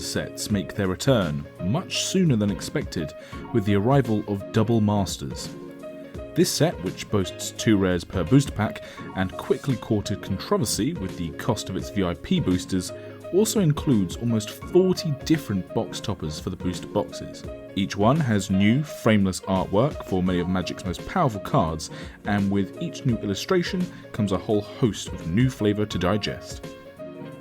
sets make their return much sooner than expected with the arrival of Double Masters. This set, which boasts 2 rares per booster pack and quickly courted controversy with the cost of its VIP boosters, also includes almost 40 different box toppers for the booster boxes. Each one has new, frameless artwork for many of Magic's most powerful cards, and with each new illustration comes a whole host of new flavour to digest.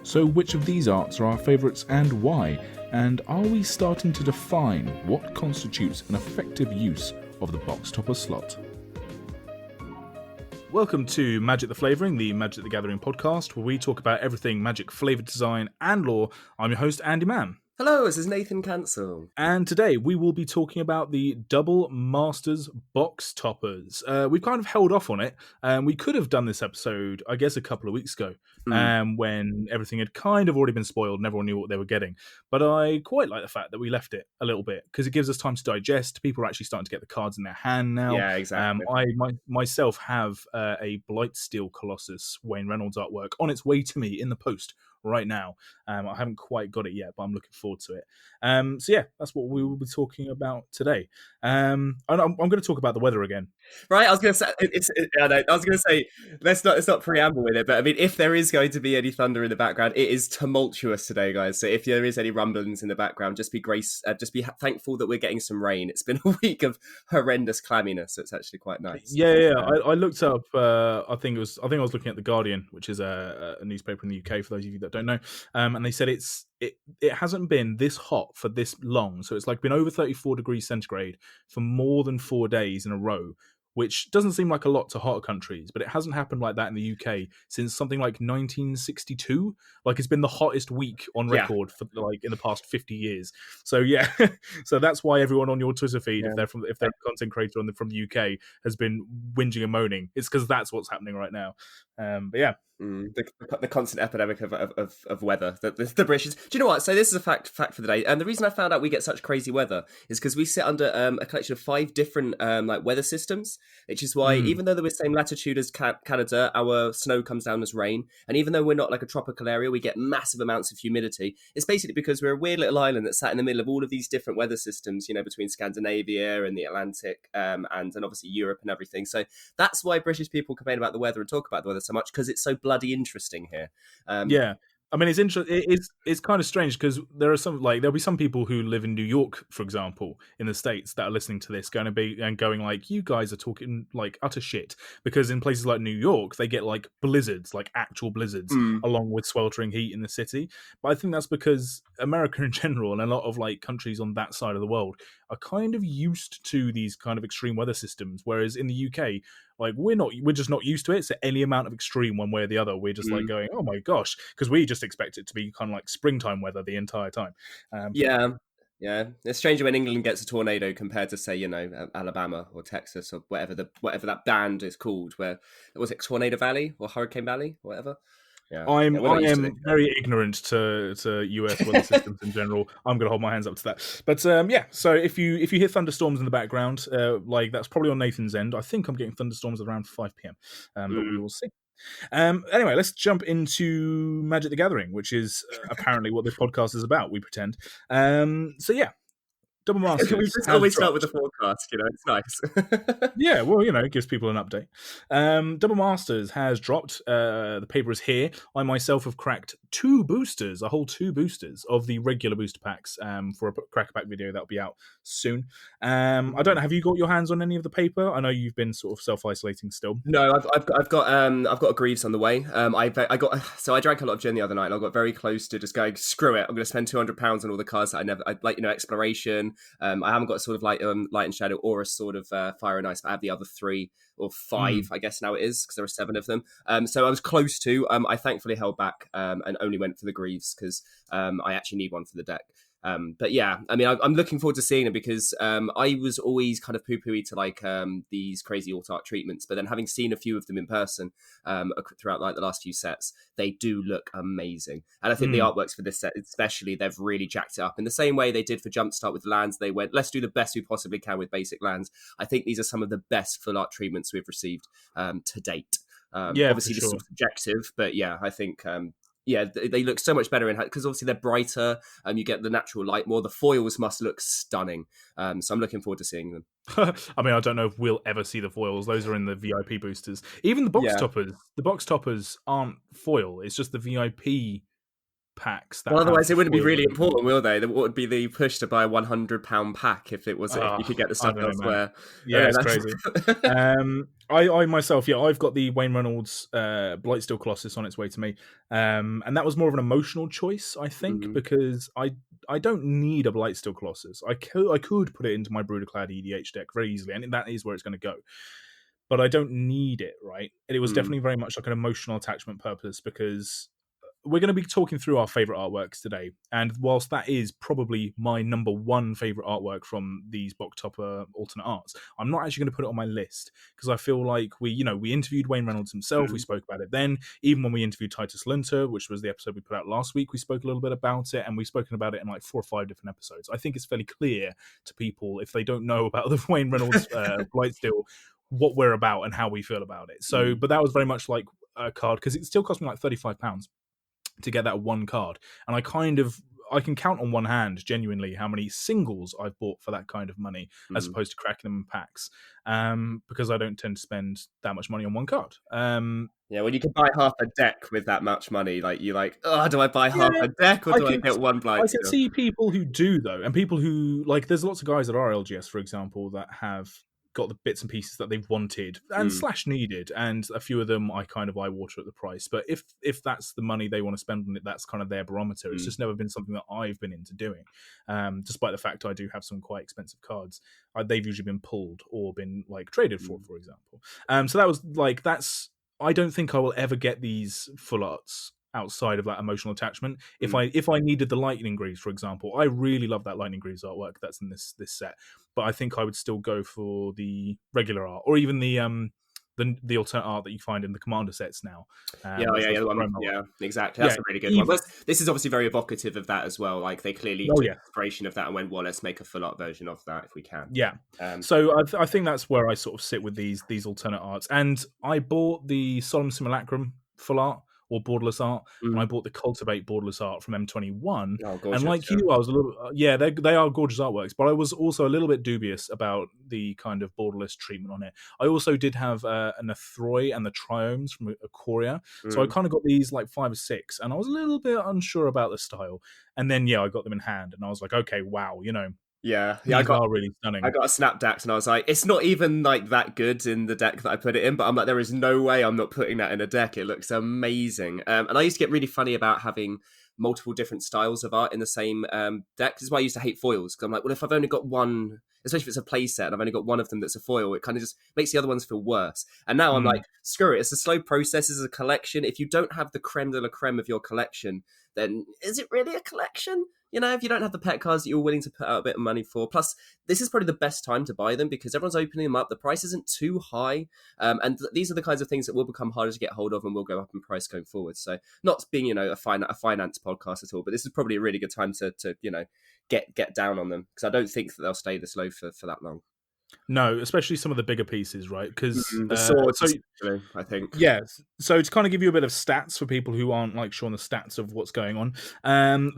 So which of these arts are our favourites and why? And are we starting to define what constitutes an effective use of the box topper slot? Welcome to Magic the Flavouring, the Magic the Gathering podcast, where we talk about everything Magic flavour design and lore. I'm your host, Andy Mann. Hello, this is Nathan Cancel. And today we will be talking about the Double Masters box toppers. We've kind of held off on it. We could have done this episode, I guess, a couple of weeks ago, when everything had kind of already been spoiled and everyone knew what they were getting. But I quite like the fact that we left it a little bit because it gives us time to digest. People are actually starting to get the cards in their hand now. Yeah, exactly. I myself have a Blightsteel Colossus Wayne Reynolds artwork on its way to me in the post right now. I haven't quite got it yet, but I'm looking forward to it. So yeah, that's what we will be talking about today. And I'm going to talk about the weather again. Right, I was going to say, let's not preamble with it, but I mean, if there is going to be any thunder in the background, it is tumultuous today, guys. So if there is any rumblings in the background, just be thankful that we're getting some rain. It's been a week of horrendous clamminess, so it's actually quite nice. Yeah. I looked up. I think I was looking at The Guardian, which is a newspaper in the UK for those of you that don't know, and they said it hasn't been this hot for this long. So it's like been over 34 degrees centigrade for more than 4 days in a row, which doesn't seem like a lot to hotter countries, but it hasn't happened like that in the UK since something like 1962. Like it's been the hottest week on record for like in the past 50 years. So yeah, so that's why everyone on your Twitter feed, if they're a content creator from the UK, has been whinging and moaning. It's because that's what's happening right now. But yeah. The constant epidemic of weather, the British. Do you know what? So this is a fact for the day. And the reason I found out we get such crazy weather is because we sit under a collection of 5 different like weather systems, which is why even though we're the same latitude as Canada, our snow comes down as rain. And even though we're not like a tropical area, we get massive amounts of humidity. It's basically because we're a weird little island that's sat in the middle of all of these different weather systems, you know, between Scandinavia and the Atlantic and obviously Europe and everything. So that's why British people complain about the weather and talk about the weather so much, because it's so bloody interesting here. Yeah. I mean, it's interesting. It's kind of strange because there'll be some people who live in New York, for example, in the States that are listening to this going like, you guys are talking like utter shit, because in places like New York, they get like blizzards, like actual blizzards, along with sweltering heat in the city. But I think that's because America in general and a lot of like countries on that side of the world are kind of used to these kind of extreme weather systems, whereas in the UK, like we're just not used to it. So any amount of extreme one way or the other, we're just like going, oh my gosh, because we just expect it to be kind of like springtime weather the entire time. Yeah. It's stranger when England gets a tornado compared to, say, you know, Alabama or Texas or whatever that band is called. Where was it, Tornado Valley or Hurricane Valley, or whatever? Yeah. I am very ignorant to US weather systems in general. I'm going to hold my hands up to that. But so if you hear thunderstorms in the background, like that's probably on Nathan's end. I think I'm getting thunderstorms at around 5 p.m. But we will see. Anyway, let's jump into Magic the Gathering, which is apparently what this podcast is about, we pretend. So yeah. Double Masters. We just always start with the forecast, you know, it's nice. Yeah, well, you know, it gives people an update. Double Masters has dropped. The paper is here. I myself have cracked 2 boosters, a whole 2 boosters of the regular booster packs for a cracker pack video that'll be out soon. I don't know, have you got your hands on any of the paper? I know you've been sort of self-isolating still. No, I've got a Greaves on the way. I drank a lot of gin the other night, and I got very close to just going, screw it, I'm going to spend £200 on all the cards that I like, you know, exploration. I haven't got sort of like Light and Shadow or a sort of Fire and Ice, but I have the other 3 or 5, I guess now it is, because there are 7 of them. So I was close to. I thankfully held back and only went for the Greaves because I actually need one for the deck. But yeah, I mean, I'm looking forward to seeing it because I was always kind of poo-pooey to like these crazy alt art treatments, but then having seen a few of them in person throughout like the last few sets, they do look amazing. And I think the artworks for this set especially, they've really jacked it up in the same way they did for Jumpstart with lands. They went, let's do the best we possibly can with basic lands. I think these are some of the best full art treatments we've received to date. Obviously this is subjective, but yeah, I think yeah, they look so much better in because obviously they're brighter. You get the natural light more. The foils must look stunning. So I'm looking forward to seeing them. I mean, I don't know if we'll ever see the foils. Those are in the VIP boosters. Even the box Yeah. toppers. The box toppers aren't foil. It's just the VIP packs that Well, have otherwise the it wouldn't be foil. really important, will they? What would be the push to buy a £100 pack if you could get the I stuff don't know, man. elsewhere? Yeah, it's crazy. I myself, I've got the Wayne Reynolds Blightsteel Colossus on its way to me, and that was more of an emotional choice, I think, because I don't need a Blightsteel Colossus. I could put it into my Broodclad EDH deck very easily, and that is where it's going to go. But I don't need it, right? And it was definitely very much like an emotional attachment purpose, because we're going to be talking through our favorite artworks today, and whilst that is probably my number one favorite artwork from these Bocktopper alternate arts, I'm not actually going to put it on my list because I feel like we interviewed Wayne Reynolds himself. We spoke about it then. Even when we interviewed Titus Lunter, which was the episode we put out last week, we spoke a little bit about it, and we've spoken about it in like 4 or 5 different episodes. I think it's fairly clear to people, if they don't know about the Wayne Reynolds Blightsteel, what we're about and how we feel about it. So, but that was very much like a card, because it still cost me like £35 to get that one card, and I can count on one hand genuinely how many singles I've bought for that kind of money, as opposed to cracking them in packs, because I don't tend to spend that much money on one card. Yeah, when you can buy half a deck with that much money, like you're like, oh, do I buy half a deck or do I get one I can Blightsteel? see people who do, though, and people who, like, there's lots of guys that are LGS, for example, that have got the bits and pieces that they've wanted and slash needed, and a few of them I kind of eye water at the price. But if that's the money they want to spend on it, that's kind of their barometer. It's just never been something that I've been into doing, despite the fact I do have some quite expensive cards. They've usually been pulled or been like traded for example. So that was like, I don't think I will ever get these full arts outside of that emotional attachment. If I needed the Lightning Greaves, for example, I really love that Lightning Greaves artwork that's in this set, but I think I would still go for the regular art, or even the alternate art that you find in the Commander sets now. Yeah, exactly. That's a really good one. But this is obviously very evocative of that as well. Like they clearly took inspiration of that and went, well, let's make a full art version of that if we can. Yeah. So I think that's where I sort of sit with these alternate arts. And I bought the Solemn Simulacrum full art, or borderless art, and I bought the Cultivate borderless art from M21. And like you, I was a little, they are gorgeous artworks, but I was also a little bit dubious about the kind of borderless treatment on it. I also did have an Athroi and the Triomes from Ikoria, so I kind of got these like 5 or 6, and I was a little bit unsure about the style. And then I got them in hand, and I was like, okay, wow, these are really stunning. I got a Snap Dax, and I was like, it's not even like that good in the deck that I put it in, but I'm like, there is no way I'm not putting that in a deck. It looks amazing. And I used to get really funny about having multiple different styles of art in the same deck. This is why I used to hate foils, because I'm like, well, if I've only got one, especially if it's a play set and I've only got one of them that's a foil, it kind of just makes the other ones feel worse. And now I'm like, screw it, it's a slow process, it's a collection. If you don't have the creme de la creme of your collection, then is it really a collection? If you don't have the pet cards that you're willing to put out a bit of money for. Plus, this is probably the best time to buy them because everyone's opening them up. The price isn't too high. And these are the kinds of things that will become harder to get hold of and will go up in price going forward. So not being, a finance podcast at all, but this is probably a really good time to get down on them, because I don't think that they'll stay this low for that long. No, especially some of the bigger pieces, right? Because the swords, I think. Yeah, so to kind of give you a bit of stats for people who aren't like sure on the stats of what's going on,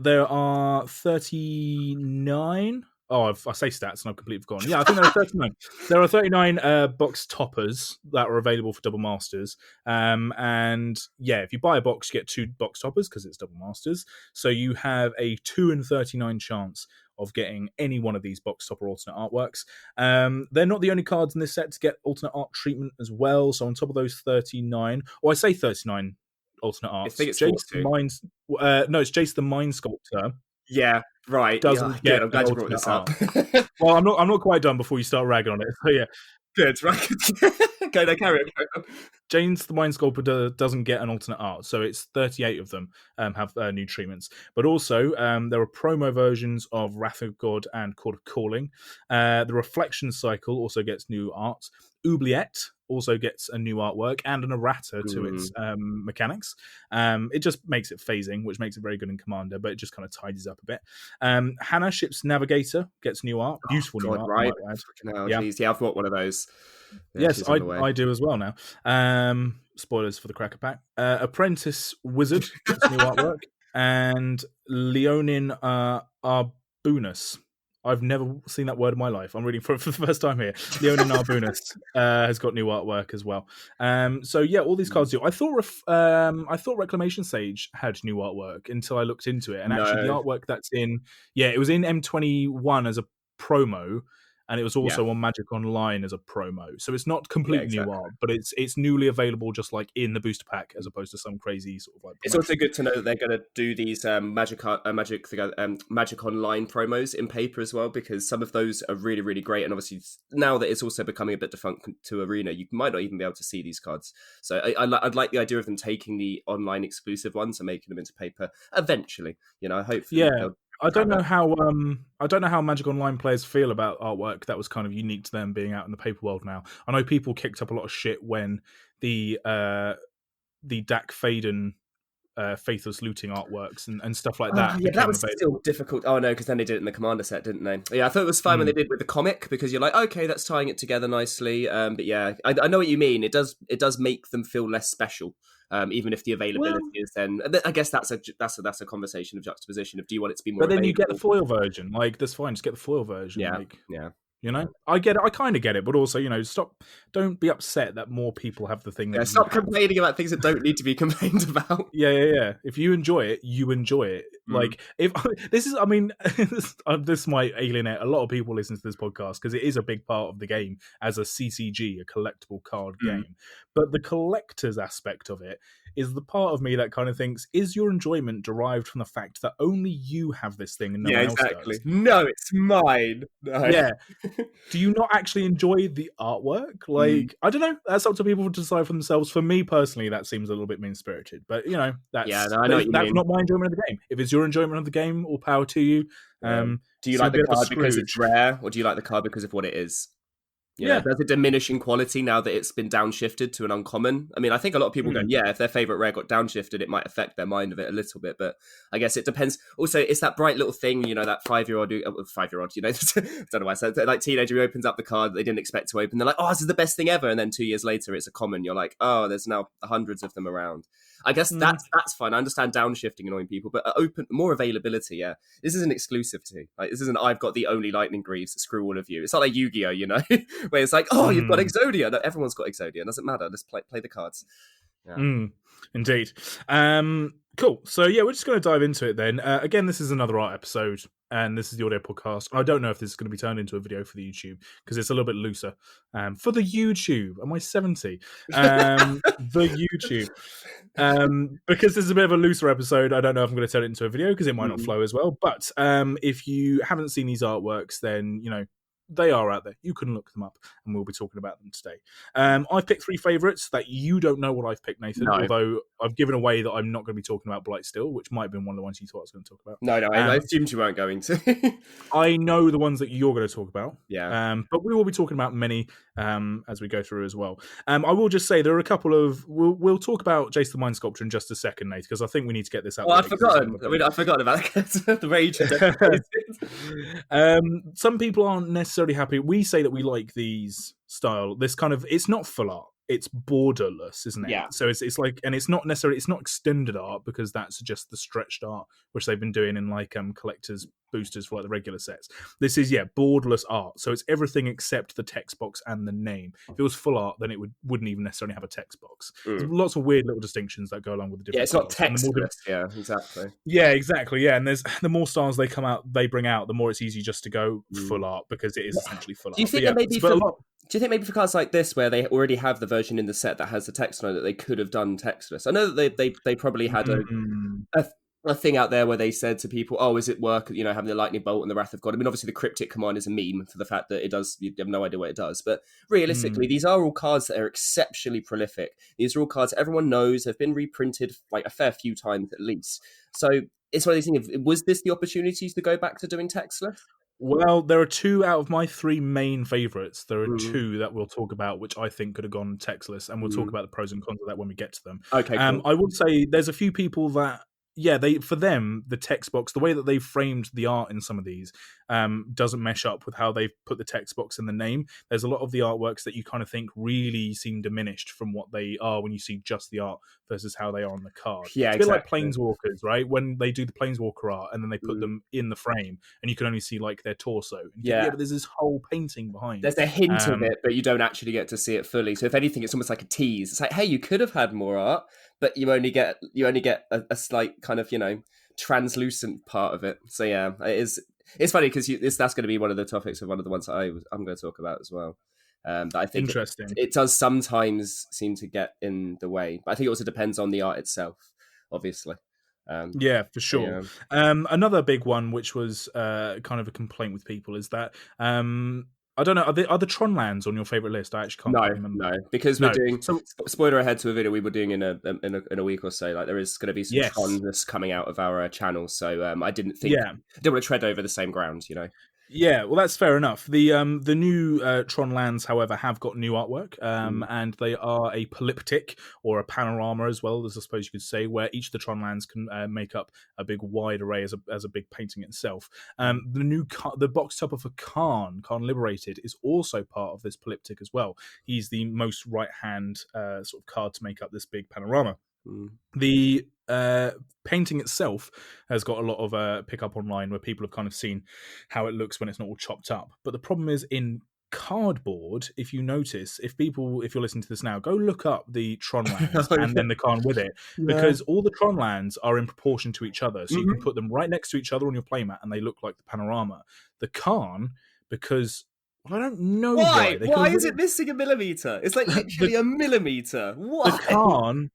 there are 39. Oh, I say stats and I've completely forgotten. Yeah, I think there are 39. There are 39 box toppers that are available for double masters. And if you buy a box, you get 2 box toppers because it's double masters. So you have a 2 in 39 chance of getting any one of these box topper alternate artworks. They're not the only cards in this set to get alternate art treatment as well. So on top of those 39, or I say 39 alternate arts, I think it's Jace the it's Jace the Mind Sculptor. Yeah, right. Doesn't get. I'm glad you brought this up. Well, I'm not quite done before you start ragging on it. So yeah, good. Right. Carry on. James the Mind Sculptor doesn't get an alternate art, so it's 38 of them have new treatments. But also, there are promo versions of Wrath of God and Court of Calling. The Reflection Cycle also gets new art. Oubliette also gets a new artwork and an errata to its mechanics. It just makes it phasing, which makes it very good in Commander, but it just kind of tidies up a bit. Hannah, Ship's Navigator, gets new art. Beautiful new art. Right. Hell, yeah, I've got one of those. Yeah, yes, I do as well now. spoilers for the Cracker Pack. Apprentice Wizard gets new artwork, and Leonin Arbunus. I've never seen that word in my life. I'm reading for the first time here. Leonin Arbunus has got new artwork as well. So yeah, all these cards do. I thought Reclamation Sage had new artwork until I looked into it, and actually the No. artwork that's in, it was in M21 as a promo, and it was also on Magic Online as a promo. So it's not completely new art, but it's newly available, just like in the booster pack, as opposed to some crazy sort of like. It's also good to know that they're going to do these Magic Online promos in paper as well, because some of those are really, really great. And obviously, now that it's also becoming a bit defunct to Arena, you might not even be able to see these cards. So I'd like the idea of them taking the online exclusive ones and making them into paper eventually. Hopefully. Yeah. I don't know how Magic Online players feel about artwork that was kind of unique to them being out in the paper world now. I know people kicked up a lot of shit when the Dak Faden Faithless Looting artworks and stuff like that. Yeah, that was available. still difficult. Oh no, because then they did it in the Commander set, didn't they? Yeah, I thought it was fine when they did it with the comic, because you're like, okay, that's tying it together nicely. But yeah, I know what you mean. It does make them feel less special. Even if the availability is then, I guess that's a conversation of juxtaposition of, do you want it to be more? But then available? you get the foil version. Like, that's fine. Just get the foil version. Yeah, like, yeah. I get it. I kind of get it, but also, don't be upset that more people have the thing. Stop complaining about things that don't need to be complained about. Yeah. If you enjoy it, you enjoy it. Like, if this is, I mean, this might alienate a lot of people listening to this podcast, because it is a big part of the game as a CCG, a collectible card game. But the collector's aspect of it is the part of me that kind of thinks, is your enjoyment derived from the fact that only you have this thing and no one else does? No, it's mine. No. Yeah. Do you not actually enjoy the artwork? Like, I don't know. That's up to people to decide for themselves. For me personally, that seems a little bit mean-spirited. But, that's I know what you mean. Not my enjoyment of the game. If it's your enjoyment of the game, all power to you. Do you like the card because it's rare, or do you like the card because of what it is? Does it diminish in quality now that it's been downshifted to an uncommon? I mean, I think a lot of people go, if their favorite rare got downshifted, it might affect their mind of it a little bit. But I guess it depends. Also, it's that bright little thing, that 5-year-old, I don't know why I said that, like teenager who opens up the card they didn't expect to open. They're like, oh, this is the best thing ever. And then 2 years later, it's a common. You're like, oh, there's now hundreds of them around. I guess that's fine. I understand downshifting annoying people, but more availability. Yeah, this isn't exclusive to. Like, this isn't. I've got the only Lightning Greaves. Screw all of you. It's not like Yu-Gi-Oh, where it's like, oh, you've got Exodia. No, everyone's got Exodia. It doesn't matter. Just play the cards. Yeah. Indeed. Cool. So yeah, we're just going to dive into it then. Again, this is another art episode, and this is the audio podcast. I don't know if this is going to be turned into a video for the YouTube, because it's a little bit looser. For the YouTube, am I 70? The YouTube. Because this is a bit of a looser episode, I don't know if I'm going to turn it into a video, because it might not flow as well. But if you haven't seen these artworks, then, they are out there. You can look them up, and we'll be talking about them today. I've picked 3 favourites that you don't know what I've picked, Nathan, although I've given away that I'm not going to be talking about Blightsteel, which might have been one of the ones you thought I was going to talk about. No, I assumed you weren't going to. I know the ones that you're going to talk about. Yeah. But we will be talking about many as we go through as well. I will just say there are a couple of... We'll talk about Jace the Mind Sculptor in just a second, Nate, because I think we need to get this out. Well, I've forgotten. I've forgotten about the rage. Some people aren't necessarily happy. We say that we like these style. This kind of, it's not full art. It's borderless, isn't it? Yeah. So it's like, and it's not necessarily, it's not extended art, because that's just the stretched art, which they've been doing in like collectors boosters for like the regular sets. This is borderless art. So it's everything except the text box and the name. If it was full art, then it wouldn't even necessarily have a text box. There's lots of weird little distinctions that go along with the different. Yeah, it's not textless. Yeah, exactly. Yeah, exactly. Yeah, and there's the more styles they bring out, the more it's easy just to go full art, because it is essentially full art. Do you think do you think maybe for cards like this, where they already have the version in the set that has the text on it, that they could have done textless? I know that they probably had a thing out there where they said to people, oh, is it work, having the lightning bolt and the wrath of God? I mean, obviously the cryptic command is a meme for the fact that it does, you have no idea what it does. But realistically, these are all cards that are exceptionally prolific. These are all cards everyone knows, have been reprinted like a fair few times at least. So it's one of these things, was this the opportunities to go back to doing textless? Well, there are 2 out of my 3 main favourites. There are 2 that we'll talk about, which I think could have gone textless, and we'll talk about the pros and cons of that when we get to them. Okay, cool. I would say there's a few people that yeah, they for them the text box, the way that they've framed the art in some of these, doesn't mesh up with how they've put the text box in the name. There's a lot of the artworks that you kind of think really seem diminished from what they are when you see just the art versus how they are on the card. Yeah, It's a bit like exactly. Planeswalkers, right? When they do the Planeswalker art and then they put Mm. them in the frame, and you can only see like their torso. And you think, Yeah. yeah, but there's this whole painting behind. There's a hint of Um, it, but you don't actually get to see it fully. So if anything, it's almost like a tease. It's like, hey, you could have had more art, but you only get a slight kind of translucent part of it. So yeah, it is. It's funny because that's going to be one of the topics of one of the ones that I'm going to talk about as well. That I think Interesting. it does sometimes seem to get in the way, but I think it also depends on the art itself, obviously. Yeah, for But sure. yeah. Another big one, which was kind of a complaint with people, is that I don't know, are the Tronlands on your favorite list? I actually can't No, quite remember. no, because we're No. doing So spoiler ahead to a video we were doing in a week or so. Like there is going to be some yes, Tronness coming out of our channel, so I didn't think yeah. I don't want to tread over the same ground. Yeah, well, that's fair enough. The new Tron lands, however, have got new artwork, Mm, and they are a polyptych or a panorama as well, as I suppose you could say, where each of the Tron lands can make up a big wide array as a big painting itself. mm, The box topper for Khan Liberated, is also part of this polyptych as well. He's the most right hand sort of card to make up this big panorama. mm. The painting itself has got a lot of pickup online where people have kind of seen how it looks when it's not all chopped up. But the problem is in cardboard, if you notice, if you're listening to this now, go look up the Tron lands Oh, and then the Khan with it, yeah. because all the Tron lands are in proportion to each other. So you can Mhm. put them right next to each other on your playmat and they look like the panorama. The Khan, because well, I don't know why Why? they could Why have is it missing a millimeter? It's like the literally a millimeter. the Why? Khan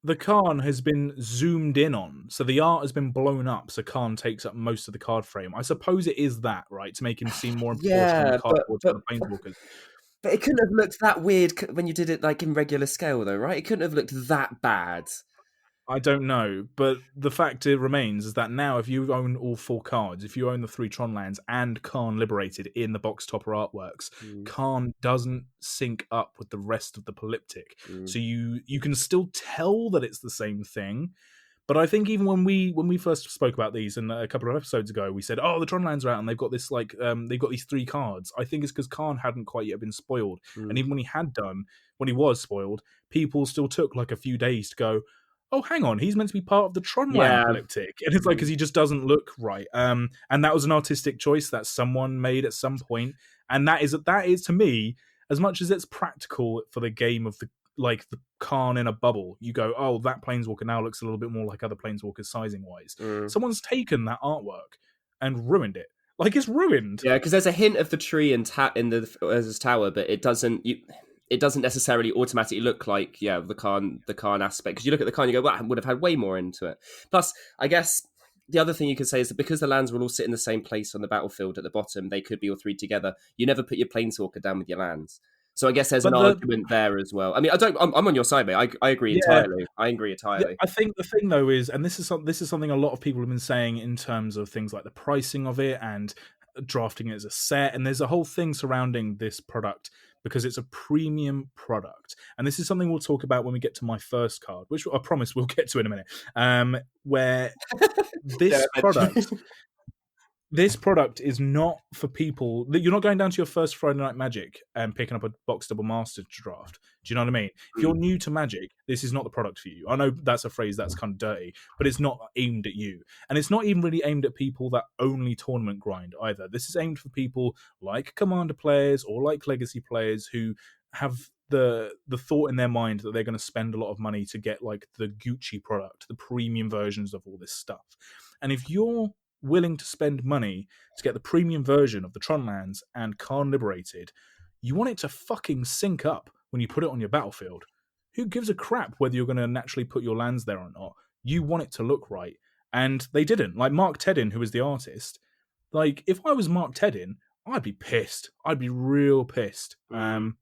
the Khan has been zoomed in on, so the art has been blown up, so Khan takes up most of the card frame. I suppose it is that, right, to make him seem more in proportion on Yeah, but cardboard to but other planeswalkers. but it couldn't have looked that weird when you did it like in regular scale, though, right? It couldn't have looked that bad. I don't know, but the fact it remains is that now, if you own all 4 cards, if you own the 3 Tron lands and Khan Liberated in the box topper artworks, Mm, Khan doesn't sync up with the rest of the polyptych. mm, So you can still tell that it's the same thing. But I think even when we first spoke about these and a couple of episodes ago, we said, "Oh, the Tronlands are out and they've got this they've got these 3 cards." I think it's because Khan hadn't quite yet been spoiled, and mm. even when he had done, when he was spoiled, people still took like a few days to go, "Oh, hang on, he's meant to be part of the Tronland Yeah. polyptych," and it's like because Mm. he just doesn't look right. And that was an artistic choice that someone made at some point, and that is to me, as much as it's practical for the game of the Khan in a bubble, you go, oh, that planeswalker now looks a little bit more like other planeswalkers sizing wise. Mm. Someone's taken that artwork and ruined it. Like, it's ruined. Yeah, because there's a hint of the tree in the as his tower, but it doesn't necessarily automatically look like the Khan aspect. Because you look at the Khan, you go, well, I would have had way more into it. Plus, I guess the other thing you could say is that because the lands will all sit in the same place on the battlefield at the bottom, they could be all 3 together. You never put your planeswalker down with your lands. So I guess there's an But the argument there as well. I mean, I'm on your side, mate. I agree yeah, entirely. I agree entirely. I think the thing though is, and this is something a lot of people have been saying in terms of things like the pricing of it and drafting it as a set, and there's a whole thing surrounding this product because it's a premium product, and this is something we'll talk about when we get to my first card, which I promise we'll get to in a minute. Where Yeah, this product this product is not for people that you're not going down to your first Friday Night Magic and picking up a box double master to draft. Do you know what I mean? If you're new to Magic, this is not the product for you. I know that's a phrase that's kind of dirty, but it's not aimed at you. And it's not even really aimed at people that only tournament grind either. This is aimed for people like Commander players or like Legacy players who have the thought in their mind that they're going to spend a lot of money to get like the Gucci product, the premium versions of all this stuff. And if you're willing to spend money to get the premium version of the Tronlands and Khan Liberated, you want it to fucking sync up when you put it on your battlefield. Who gives a crap whether you're going to naturally put your lands there or not? You want it to look right. And they didn't. Like Mark Teddin, who was the artist, like if I was Mark Teddin, I'd be pissed. I'd be real pissed. Mm.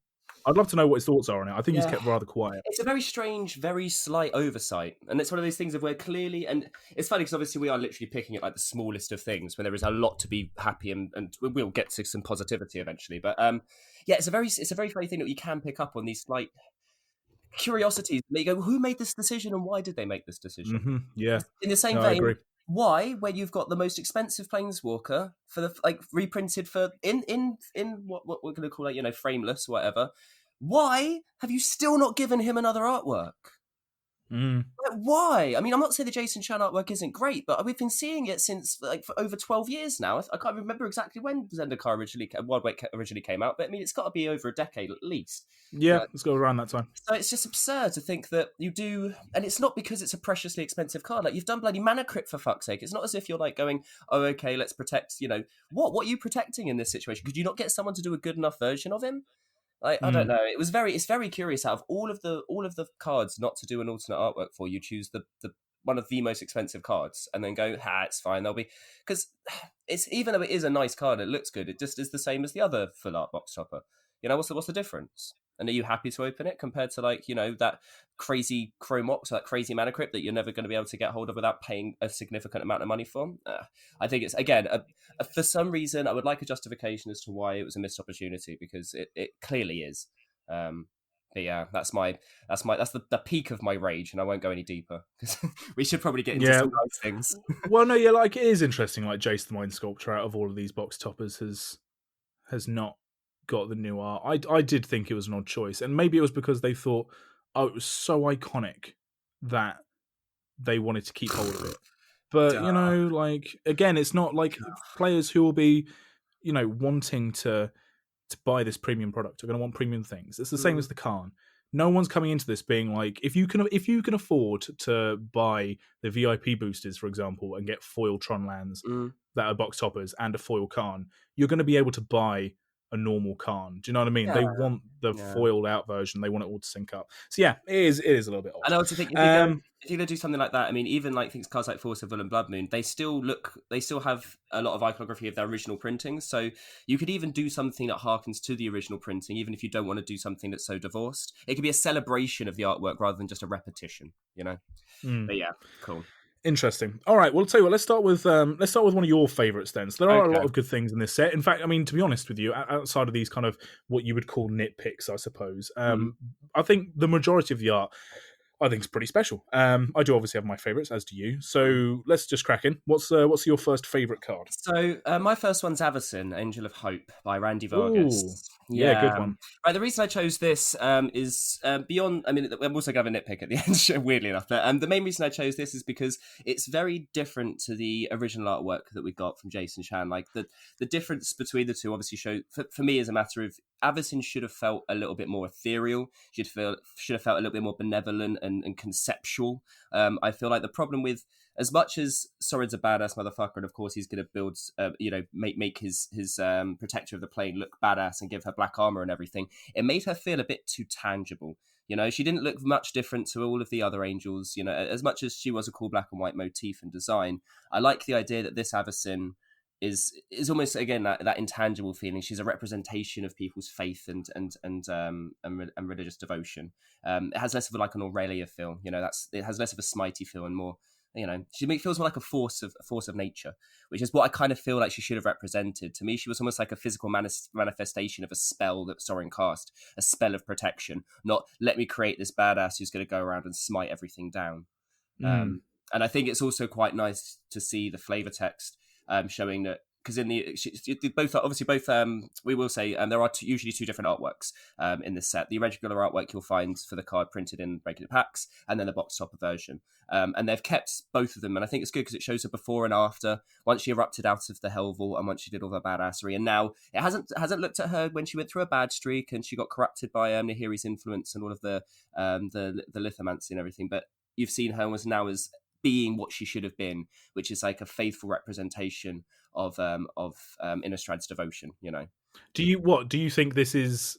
I'd love to know what his thoughts are on it. I think he's Yeah. kept rather quiet. It's a very strange, very slight oversight. And it's one of those things of where clearly, and it's funny because obviously we are literally picking at like the smallest of things when there is a lot to be happy and we'll get to some positivity eventually. But yeah, it's a very funny thing that you can pick up on these slight curiosities. You go, who made this decision and why did they make this decision? Yeah. In the same No, I vein, agree. why, when you've got the most expensive Planeswalker for the reprinted for in what we're going to call it, frameless, whatever. Why have you still not given him another artwork? Mm. Like, why? I mean, I'm not saying the Jason Chan artwork isn't great, but we've been seeing it since for over 12 years now. I can't remember exactly when Zendikar Wild Wake originally came out, but I mean, it's got to be over a decade at least. Yeah, let's go around that time. So it's just absurd to think that you do, and it's not because it's a preciously expensive card. Like, you've done bloody mana crypt, for fuck's sake. It's not as if you're like going, oh, okay, let's protect. What are you protecting in this situation? Could you not get someone to do a good enough version of him? I don't know. It's very curious. Out of all of the cards not to do an alternate artwork for, you choose the one of the most expensive cards, and then go, it's fine. They'll be, because it's, even though it is a nice card, it looks good. It just is the same as the other full art box topper. What's the difference? And are you happy to open it compared to that crazy Chrome Ox, that crazy mana crypt that you're never going to be able to get hold of without paying a significant amount of money for? I think it's, again, for some reason, I would like a justification as to why it was a missed opportunity, because it clearly is. But yeah, that's the peak of my rage, and I won't go any deeper because we should probably get into some nice things. Well, no, yeah, like it is interesting. Like Jace the Mind Sculptor, out of all of these box toppers, has not got the new art. I did think it was an odd choice, and maybe it was because they thought, oh, it was so iconic that they wanted to keep hold of it. But again, it's not like players who will be, wanting to buy this premium product are going to want premium things. It's the same as the Khan. No one's coming into this being like, if you can afford to buy the VIP boosters, for example, and get foil Tron lands that are box toppers and a foil Khan, you're going to be able to buy a normal Khan. Do you know what I mean? Yeah. They want the foiled out version. They want it all to sync up. So yeah, it is a little bit odd. And I also think if you're going to do something like that, I mean, even like things, cards like Force of Will and Blood Moon, they still have a lot of iconography of their original printings. So you could even do something that harkens to the original printing, even if you don't want to do something that's so divorced. It could be a celebration of the artwork rather than just a repetition, But yeah, cool. Interesting. All right. Well, I'll tell you what. Let's start with one of your favourites then. So there are a lot of good things in this set. In fact, I mean, to be honest with you, outside of these kind of what you would call nitpicks, I suppose, I think the majority of the art, I think, is pretty special. I do obviously have my favourites, as do you. So let's just crack in. What's your first favourite card? So my first one's Avacyn, Angel of Hope by Randy Vargas. Ooh. Yeah, good one. Right, the reason I chose this is beyond. I mean, I'm also going to have a nitpick at the end, weirdly enough. But the main reason I chose this is because it's very different to the original artwork that we got from Jason Chan. Like the difference between the two, obviously, for me, is a matter of Avacyn should have felt a little bit more ethereal. Should have felt a little bit more benevolent and conceptual. I feel like the problem with, as much as Sorin's a badass motherfucker, and of course he's going to build, make his protector of the plane look badass and give her black armor and everything, it made her feel a bit too tangible. She didn't look much different to all of the other angels. As much as she was a cool black and white motif and design, I like the idea that this Avacyn is almost, again, that intangible feeling. She's a representation of people's faith and religious devotion. It has less of like an Aurelia feel. It has less of a Smitey feel and more. She feels more like a force of nature, which is what I kind of feel like she should have represented. To me, she was almost like a physical manifestation of a spell that Sorin cast, a spell of protection, not let me create this badass who's going to go around and smite everything down. And I think it's also quite nice to see the flavor text showing that, because we will say there are usually two different artworks in this set. The regular artwork you'll find for the card printed in regular packs, and then the box topper version. And they've kept both of them, and I think it's good because it shows her before and after, once she erupted out of the Hell Vault and once she did all her badassery. And now it hasn't looked at her when she went through a bad streak and she got corrupted by Nahiri's influence and all of the lithomancy and everything. But you've seen her as being what she should have been, which is like a faithful representation of Innistrad's devotion. Do you think this is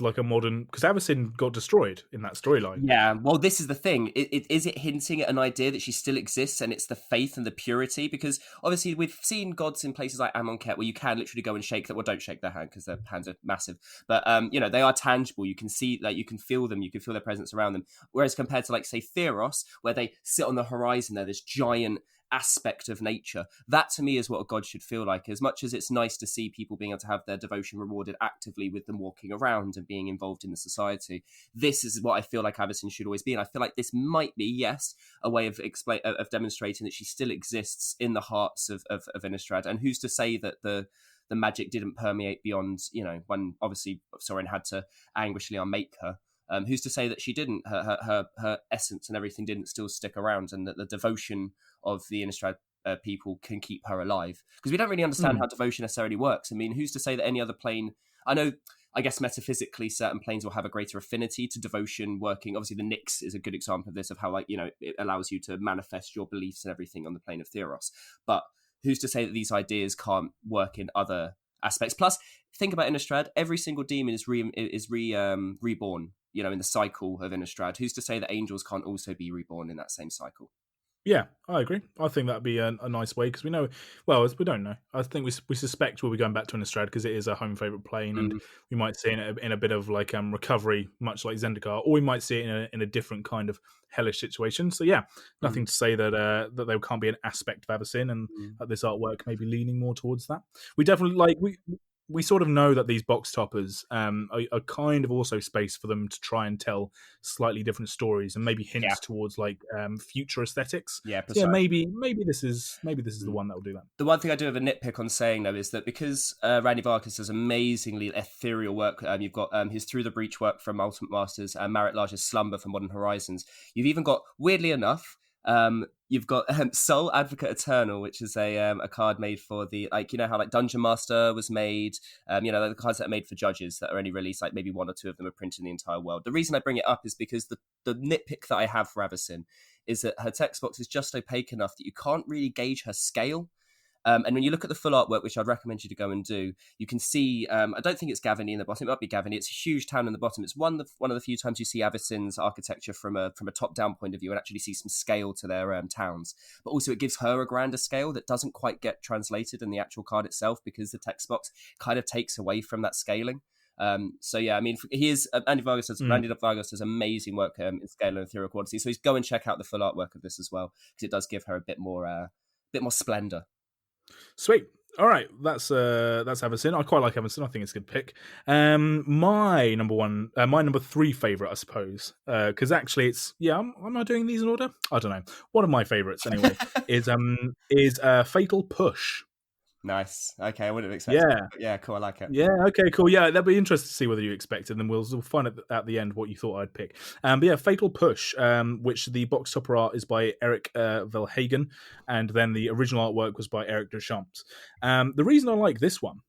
like a modern, because Avacyn got destroyed in that storyline? Yeah, well, this is the thing. Is it hinting at an idea that she still exists and it's the faith and the purity? Because obviously we've seen gods in places like Amonkhet where you can literally go and shake that. Well, don't shake their hand because their hands are massive. But they are tangible. You can see, like, you can feel them. You can feel their presence around them. Whereas compared to, like, say, Theros, where they sit on the horizon, they're this giant aspect of nature. That to me is what a god should feel like. As much as it's nice to see people being able to have their devotion rewarded actively with them walking around and being involved in the society, this is what I feel like Avacyn should always be. And I feel like this might be, yes, a way of demonstrating that she still exists in the hearts of Innistrad. And who's to say that the magic didn't permeate beyond, when obviously Sorin had to anguishly unmake her. Who's to say that she didn't? Her essence and everything didn't still stick around, and that the devotion of the Innistrad people can keep her alive. Because we don't really understand how devotion necessarily works. I mean, who's to say that any other plane? I guess metaphysically, certain planes will have a greater affinity to devotion working. Obviously, the Nyx is a good example of this, of how it allows you to manifest your beliefs and everything on the plane of Theros. But who's to say that these ideas can't work in other aspects? Plus, think about Innistrad. Every single demon is reborn, in the cycle of Innistrad. Who's to say that angels can't also be reborn in that same cycle? Yeah, I agree. I think that'd be a nice way, because we know, well, we don't know. I think we suspect we'll be going back to Innistrad because it is a home favourite plane, and we might see it in a bit of like recovery, much like Zendikar, or we might see it in a different kind of hellish situation. So yeah, nothing to say that there can't be an aspect of Avacyn, and that this artwork may be leaning more towards that. We definitely we sort of know that these box toppers are kind of also space for them to try and tell slightly different stories, and maybe hints towards future aesthetics. Yeah, so yeah, maybe this is the one that will do that. The one thing I do have a nitpick on saying, though, is that because Randy Vargas does amazingly ethereal work, you've got his Through the Breach work from Ultimate Masters, and Marit Lage's Slumber from Modern Horizons. You've even got, weirdly enough, you've got Soul Advocate Eternal, which is a card made for the, how Dungeon Master was made, the cards that are made for judges that are only released, maybe one or two of them are printed in the entire world. The reason I bring it up is because the nitpick that I have for Avacyn is that her text box is just opaque enough that you can't really gauge her scale. And when you look at the full artwork, which I'd recommend you to go and do, you can see, I don't think it's Gavany in the bottom. It might be Gavany. It's a huge town in the bottom. It's one of the few times you see Avacyn's architecture from a top-down point of view and actually see some scale to their towns. But also it gives her a grander scale that doesn't quite get translated in the actual card itself, because the text box kind of takes away from that scaling. So yeah, I mean, Randy Vargas does amazing work in scale and ethereal quality. So go and check out the full artwork of this as well, because it does give her a bit more splendor. Sweet. All right, that's Avacyn. I quite like Avacyn. I think it's a good pick. My number 3 favorite, I suppose, because actually it's Am I doing these in order? I don't know. One of my favorites anyway is Fatal Push. Nice. Okay, I wouldn't have expected that. Yeah, cool. I like it. Yeah, okay, cool. Yeah, that'd be interesting to see whether you expected, and we'll find at the end what you thought I'd pick. But yeah, Fatal Push, which the box topper art is by Eric Velhagen, and then the original artwork was by Eric Deschamps. The reason I like this one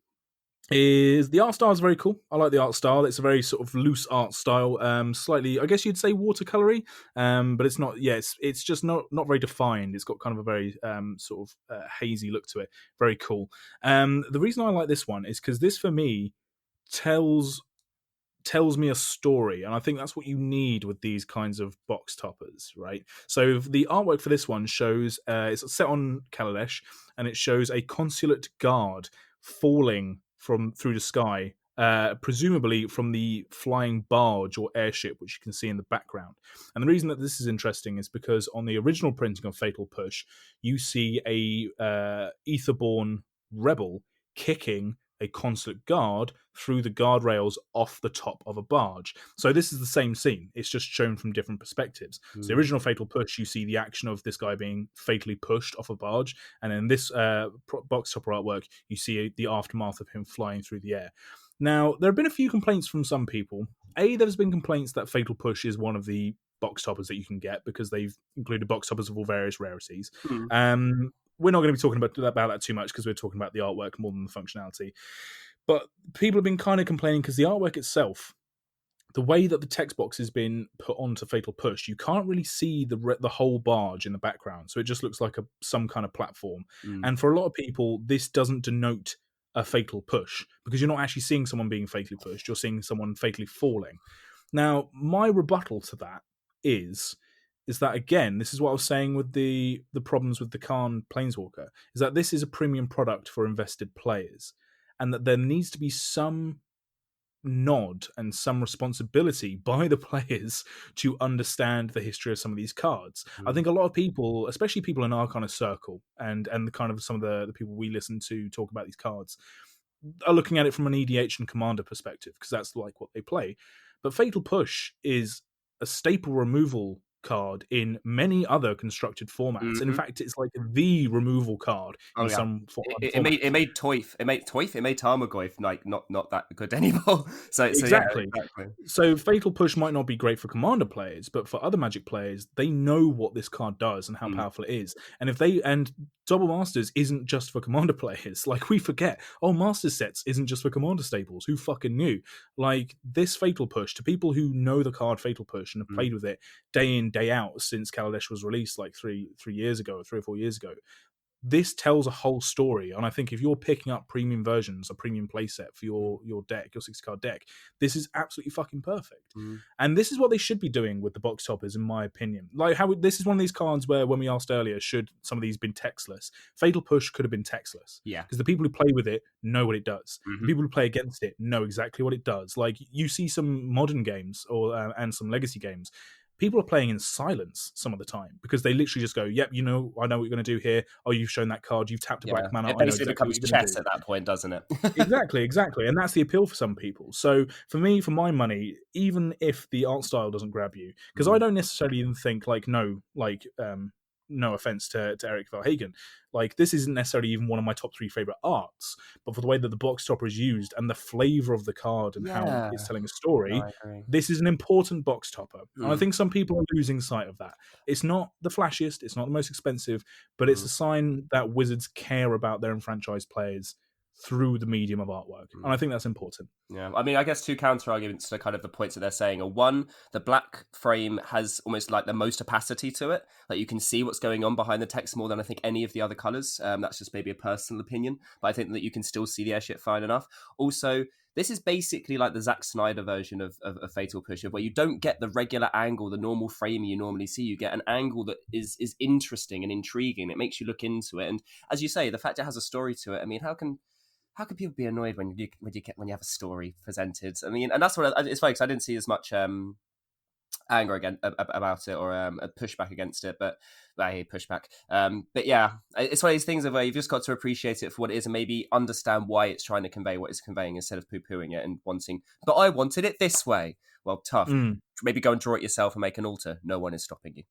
is the art style is very cool. I like the art style. It's a very sort of loose art style, slightly, I guess you'd say watercolory, but it's not. Yeah, it's just not very defined. It's got kind of a very sort of hazy look to it. Very cool. The reason I like this one is because this, for me, tells me a story, and I think that's what you need with these kinds of box toppers, right? So the artwork for this one shows it's set on Kaladesh, and it shows a consulate guard falling through the sky, presumably from the flying barge or airship, which you can see in the background. And the reason that this is interesting is because on the original printing of Fatal Push, you see a Aetherborn rebel kicking a consulate guard through the guardrails off the top of a barge. So this is the same scene. It's just shown from different perspectives. So the original Fatal Push, you see the action of this guy being fatally pushed off a barge. And in this box topper artwork, you see the aftermath of him flying through the air. Now, there have been a few complaints from some people. There's been complaints that Fatal Push is one of the box toppers that you can get because they've included box toppers of all various rarities. We're not going to be talking about that too much because we're talking about the artwork more than the functionality. But people have been kind of complaining because the artwork itself, the way that the text box has been put onto Fatal Push, you can't really see the whole barge in the background. So it just looks like some kind of platform. And for a lot of people, this doesn't denote a fatal push because you're not actually seeing someone being fatally pushed. You're seeing someone fatally falling. Now, my rebuttal to that is that, again, this is what I was saying with the problems with the Khan Planeswalker, is that this is a premium product for invested players, and that there needs to be some nod and some responsibility by the players to understand the history of some of these cards. I Mm. think a lot of people, especially people in our kind of circle and the kind of some of the people we listen to talk about these cards, are looking at it from an EDH and Commander perspective because that's like what they play. But Fatal Push is a staple removal card in many other constructed formats. And in Hmm. fact, it's like the removal card Oh in yeah. some It formats. made Toyf. It made Tarmogoyf like not that good anymore. So yeah, Exactly. exactly. So Fatal Push might not be great for Commander players, but for other Magic players, they know what this card does and how Mm. powerful it is. And Double Masters isn't just for Commander players. Like we forget, Masters sets isn't just for Commander staples. Who fucking knew? Like this Fatal Push to people who know the card Fatal Push and have Mm. played with it day in day out since Kaladesh was released like 3 years ago or 3 or 4 years ago. This tells a whole story, and I think if you're picking up premium versions, a premium playset for your deck, your 60 card deck, this is absolutely fucking perfect. Mm. And this is what they should be doing with the box toppers, in my opinion. Like how this is one of these cards where, when we asked earlier, should some of these been textless? Fatal Push could have been textless Yeah. because the people who play with it know what it does. The Mhm. people who play against it know exactly what it does. Like you see some modern games or and some legacy games. People are playing in silence some of the time because they literally just go, "Yep, I know what you're going to do here. Oh, you've shown that card. You've tapped a Yeah. black mana. It I know basically exactly what becomes you're going to chess do." at that point, doesn't it? Exactly, and that's the appeal for some people. So for me, for my money, even if the art style doesn't grab you, because I Mm. don't necessarily even think no offense to Eric Valhagen, like this isn't necessarily even one of my top 3 favorite arts, but for the way that the box topper is used and the flavor of the card and how Yeah. it's telling a No, story, I agree. this is an important box topper. And I Mm. think some people are losing sight of that. It's not the flashiest, it's not the most expensive, but it's Mm. a sign that Wizards care about their enfranchised players through the medium of artwork. Mm. And I think that's important. Yeah, I mean, I guess 2 counter arguments to kind of the points that they're saying are: one, the black frame has almost like the most opacity to it. Like you can see what's going on behind the text more than I think any of the other colors. That's just maybe a personal opinion, but I think that you can still see the airship fine enough. Also, this is basically like the Zack Snyder version of Fatal Push, where you don't get the regular angle, the normal frame you normally see. You get an angle that is interesting and intriguing. It makes you look into it, and as you say, the fact it has a story to it. I mean, how can people be annoyed when you have a story presented? I mean, and that's what it's funny because I didn't see as much anger about it or a pushback against it, but I hate pushback. But yeah, it's one of these things where you've just got to appreciate it for what it is and maybe understand why it's trying to convey what it's conveying instead of poo-pooing it and wanting. But I wanted it this way. Well, tough. Maybe go and draw it yourself and make an altar. No one is stopping you.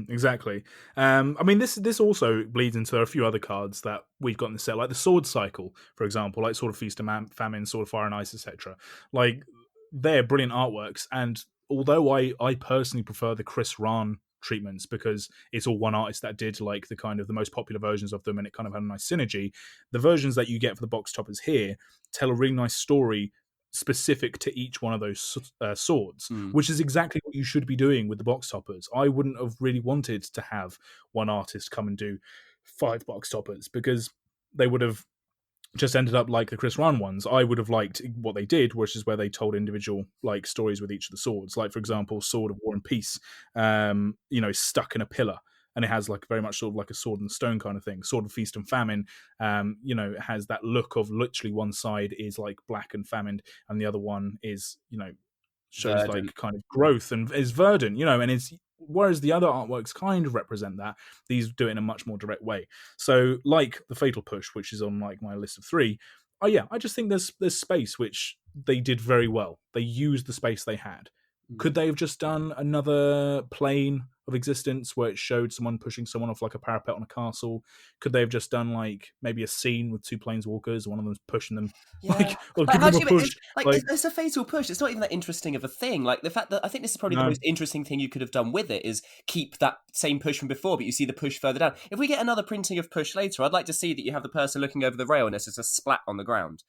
Exactly. I mean, this also bleeds into a few other cards that we've got in the set, like the Sword Cycle, for example, like Sword of Feast and Famine, Sword of Fire and Ice, etc. Like, they're brilliant artworks, and although I personally prefer the Chris Rahn treatments because it's all one artist that did like the kind of the most popular versions of them, and it kind of had a nice synergy. The versions that you get for the box toppers here tell a really nice story specific to each one of those swords, which is exactly what you should be doing with the box toppers. I wouldn't have really wanted to have one artist come and do 5 box toppers because they would have just ended up like the Chris Rahn ones. I would have liked what they did, which is where they told individual like stories with each of the swords. Like, for example, Sword of War and Peace, stuck in a pillar. And it has like very much sort of like a sword and stone kind of thing. Sword of Feast and Famine, it has that look of literally one side is like black and famined, and the other one is, shows Verdant. like kind of growth and is verdant, and it's whereas the other artworks kind of represent that, these do it in a much more direct way. So like the Fatal Push, which is on like my list of 3, I just think there's space which they did very well. They used the space they had. Could they have just done another plane of existence where it showed someone pushing someone off like a parapet on a castle? Could they have just done like maybe a scene with 2 planeswalkers, one of them's pushing them, Yeah, or like give how them do a you make push? it's a fatal push. It's not even that interesting of a thing. Like the fact that I think this is probably the No. most interesting thing you could have done with it is keep that same push from before, but you see the push further down. If we get another printing of push later, I'd like to see that you have the person looking over the rail and there's just a splat on the ground.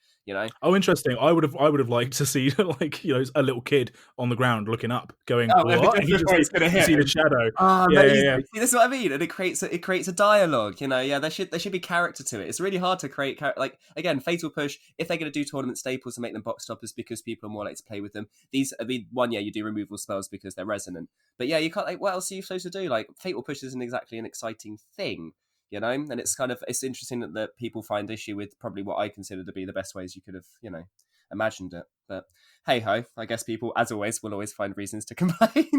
Oh, interesting. I would have liked to see like a little kid on the ground looking up, going what? And you just It's gonna hit see the him. shadow. Oh, Yeah, amazing! yeah. See, this is what I mean, and it creates a dialogue. Yeah, there should be character to it. It's really hard to create like again, Fatal Push. If they're going to do tournament staples and make them box toppers because people are more likely to play with them, these you do removal spells because they're resonant. But yeah, you can't like what else are you supposed to do? Like Fatal Push isn't exactly an exciting thing. And it's interesting that people find issue with probably what I consider to be the best ways you could have imagined it. But hey ho, I guess people, as always, will always find reasons to complain.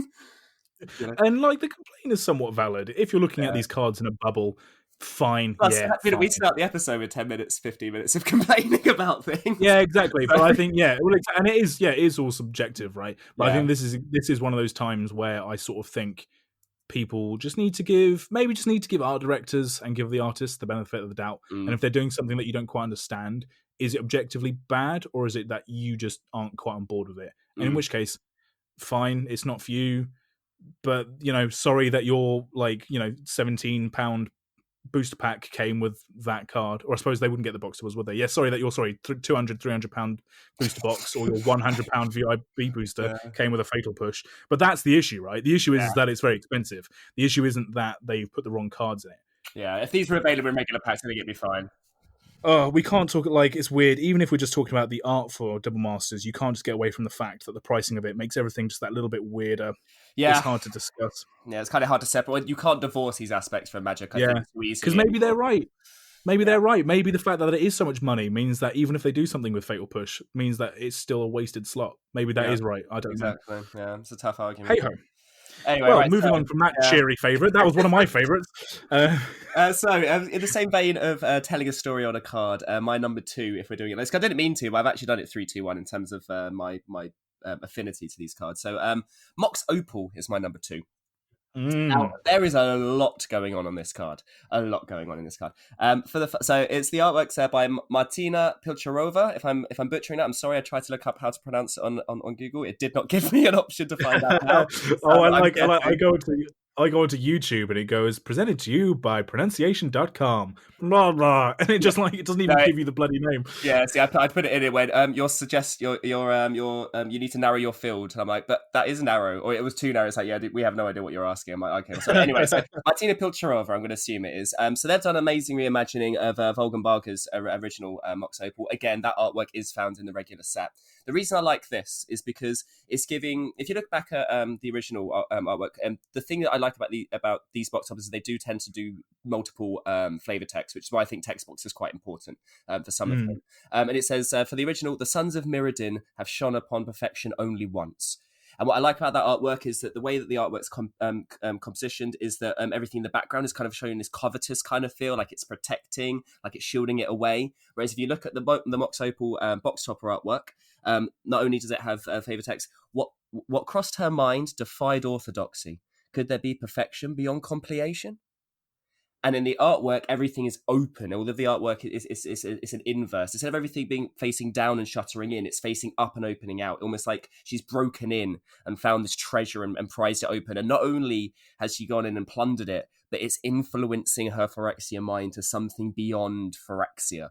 You know? And like the complaint is somewhat valid. If you're looking at Yeah. these cards in a bubble, fine, Plus, yeah, fine. we start the episode with 10 minutes, 15 minutes of complaining about things. Yeah, exactly. So, But I think and it is all subjective, right? But I yeah. think this is one of those times where I sort of think people just need to give art directors and give the artists the benefit of the doubt. And if they're doing something that you don't quite understand, is it objectively bad, or is it that you just aren't quite on board with it? And in which case, fine, it's not for you. But sorry that your £17 booster pack came with that card, or I suppose they wouldn't get the box to us, would they? Yeah, sorry that your £200-300 booster box or your £100 VIP booster came with a fatal push. But that's the issue, right? The issue is that it's very expensive. The issue isn't that they've put the wrong cards in it. Yeah, if these were available in regular packs, I think it'd be fine. Oh, we can't talk it's weird. Even if we're just talking about the art for Double Masters, you can't just get away from the fact that the pricing of it makes everything just that little bit weirder. Yeah, it's hard to discuss. Yeah, it's kind of hard to separate. You can't divorce these aspects from Magic. I think because maybe they're right. Maybe they're right. Maybe the fact that it is so much money means that even if they do something with Fatal Push, means that it's still a wasted slot. Maybe that is right. I don't know. Exactly. Yeah, it's a tough argument. Hey ho. Anyway, well, moving on from that cheery favourite, that was one of my favourites. In the same vein of telling a story on a card, my number 2, if we're doing it, I didn't mean to, but I've actually done it 3-2-1 in terms of my affinity to these cards. So Mox Opal is my number 2. Now, there is a lot going on this card. A lot going on in this card. So it's the artworks by Martina Pilcharova. If I'm butchering that, I'm sorry. I tried to look up how to pronounce it on Google. It did not give me an option to find out how. I go onto YouTube and it goes presented to you by pronunciation.com. Blah blah, and it just it doesn't even give you the bloody name. Yeah, see, I put it in. It went you need to narrow your field. And I'm like, but that is narrow, or it was too narrow. It's like, yeah, we have no idea what you're asking. I'm like, okay. So anyway, so Martina Pilcharova, I'm going to assume it is. So they've done an amazing reimagining of Volgan Barker's original Mox Opal. Again, that artwork is found in the regular set. The reason I like this is because it's giving. If you look back at the original artwork, the thing that I like about these box toppers is they do tend to do multiple flavor text, which is why I think text box is quite important for some of them. And it says for the original, the sons of Mirrodin have shone upon perfection only once. And what I like about that artwork is that the way that the artwork's compositioned is that everything in the background is kind of showing this covetous kind of feel, like it's protecting, like it's shielding it away. Whereas if you look at the Mox Opal box topper artwork, not only does it have flavor text, what crossed her mind defied orthodoxy. Could there be perfection beyond completion? And in the artwork, everything is open. All of the artwork is an inverse. Instead of everything being facing down and shuttering in, it's facing up and opening out, almost like she's broken in and found this treasure and prized it open. And not only has she gone in and plundered it, but it's influencing her Phyrexia mind to something beyond Phyrexia.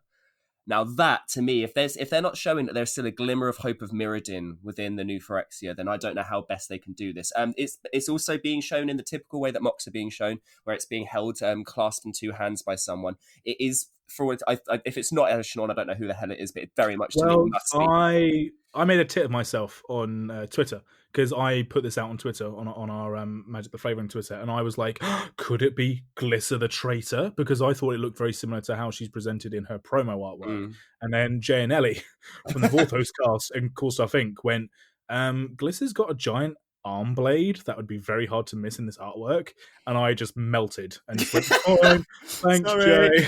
Now that, to me, if they're not showing that there's still a glimmer of hope of Mirrodin within the new Phyrexia, then I don't know how best they can do this. It's also being shown in the typical way that Mox are being shown, where it's being held clasped in two hands by someone. It is, if it's not Elishanon, I don't know who the hell it is, but it very much to me must be. I made a tit of myself on Twitter because I put this out on Twitter on our Magic the Flavouring Twitter, and I was like, could it be Glyssa the Traitor? Because I thought it looked very similar to how she's presented in her promo artwork. And then Jay and Ellie from the Vorthos cast and Cool Stuff Inc. went, Glyssa's got a giant arm blade that would be very hard to miss in this artwork, and I just melted and just went, fine, thanks, Jay.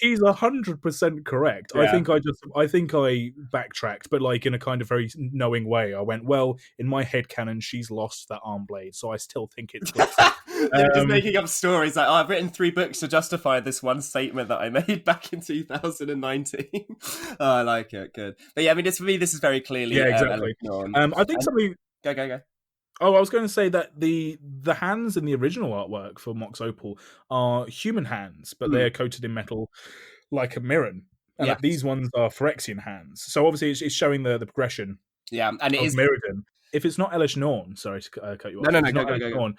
He's 100% correct. Yeah. I think I backtracked, but like in a kind of very knowing way. I went, well, in my headcanon, she's lost that arm blade, so I still think it's good. They're just making up stories like, I've written 3 books to justify this one statement that I made back in 2019. I like it. Good. But yeah, I mean, for me, this is very clearly exactly. I think something. Go. Oh, I was going to say that the hands in the original artwork for Mox Opal are human hands, but they are coated in metal like a Mirren. And these ones are Phyrexian hands. So obviously it's showing the progression and it is Mirrodin. If it's not Elish Norn, sorry to cut you off. No, go.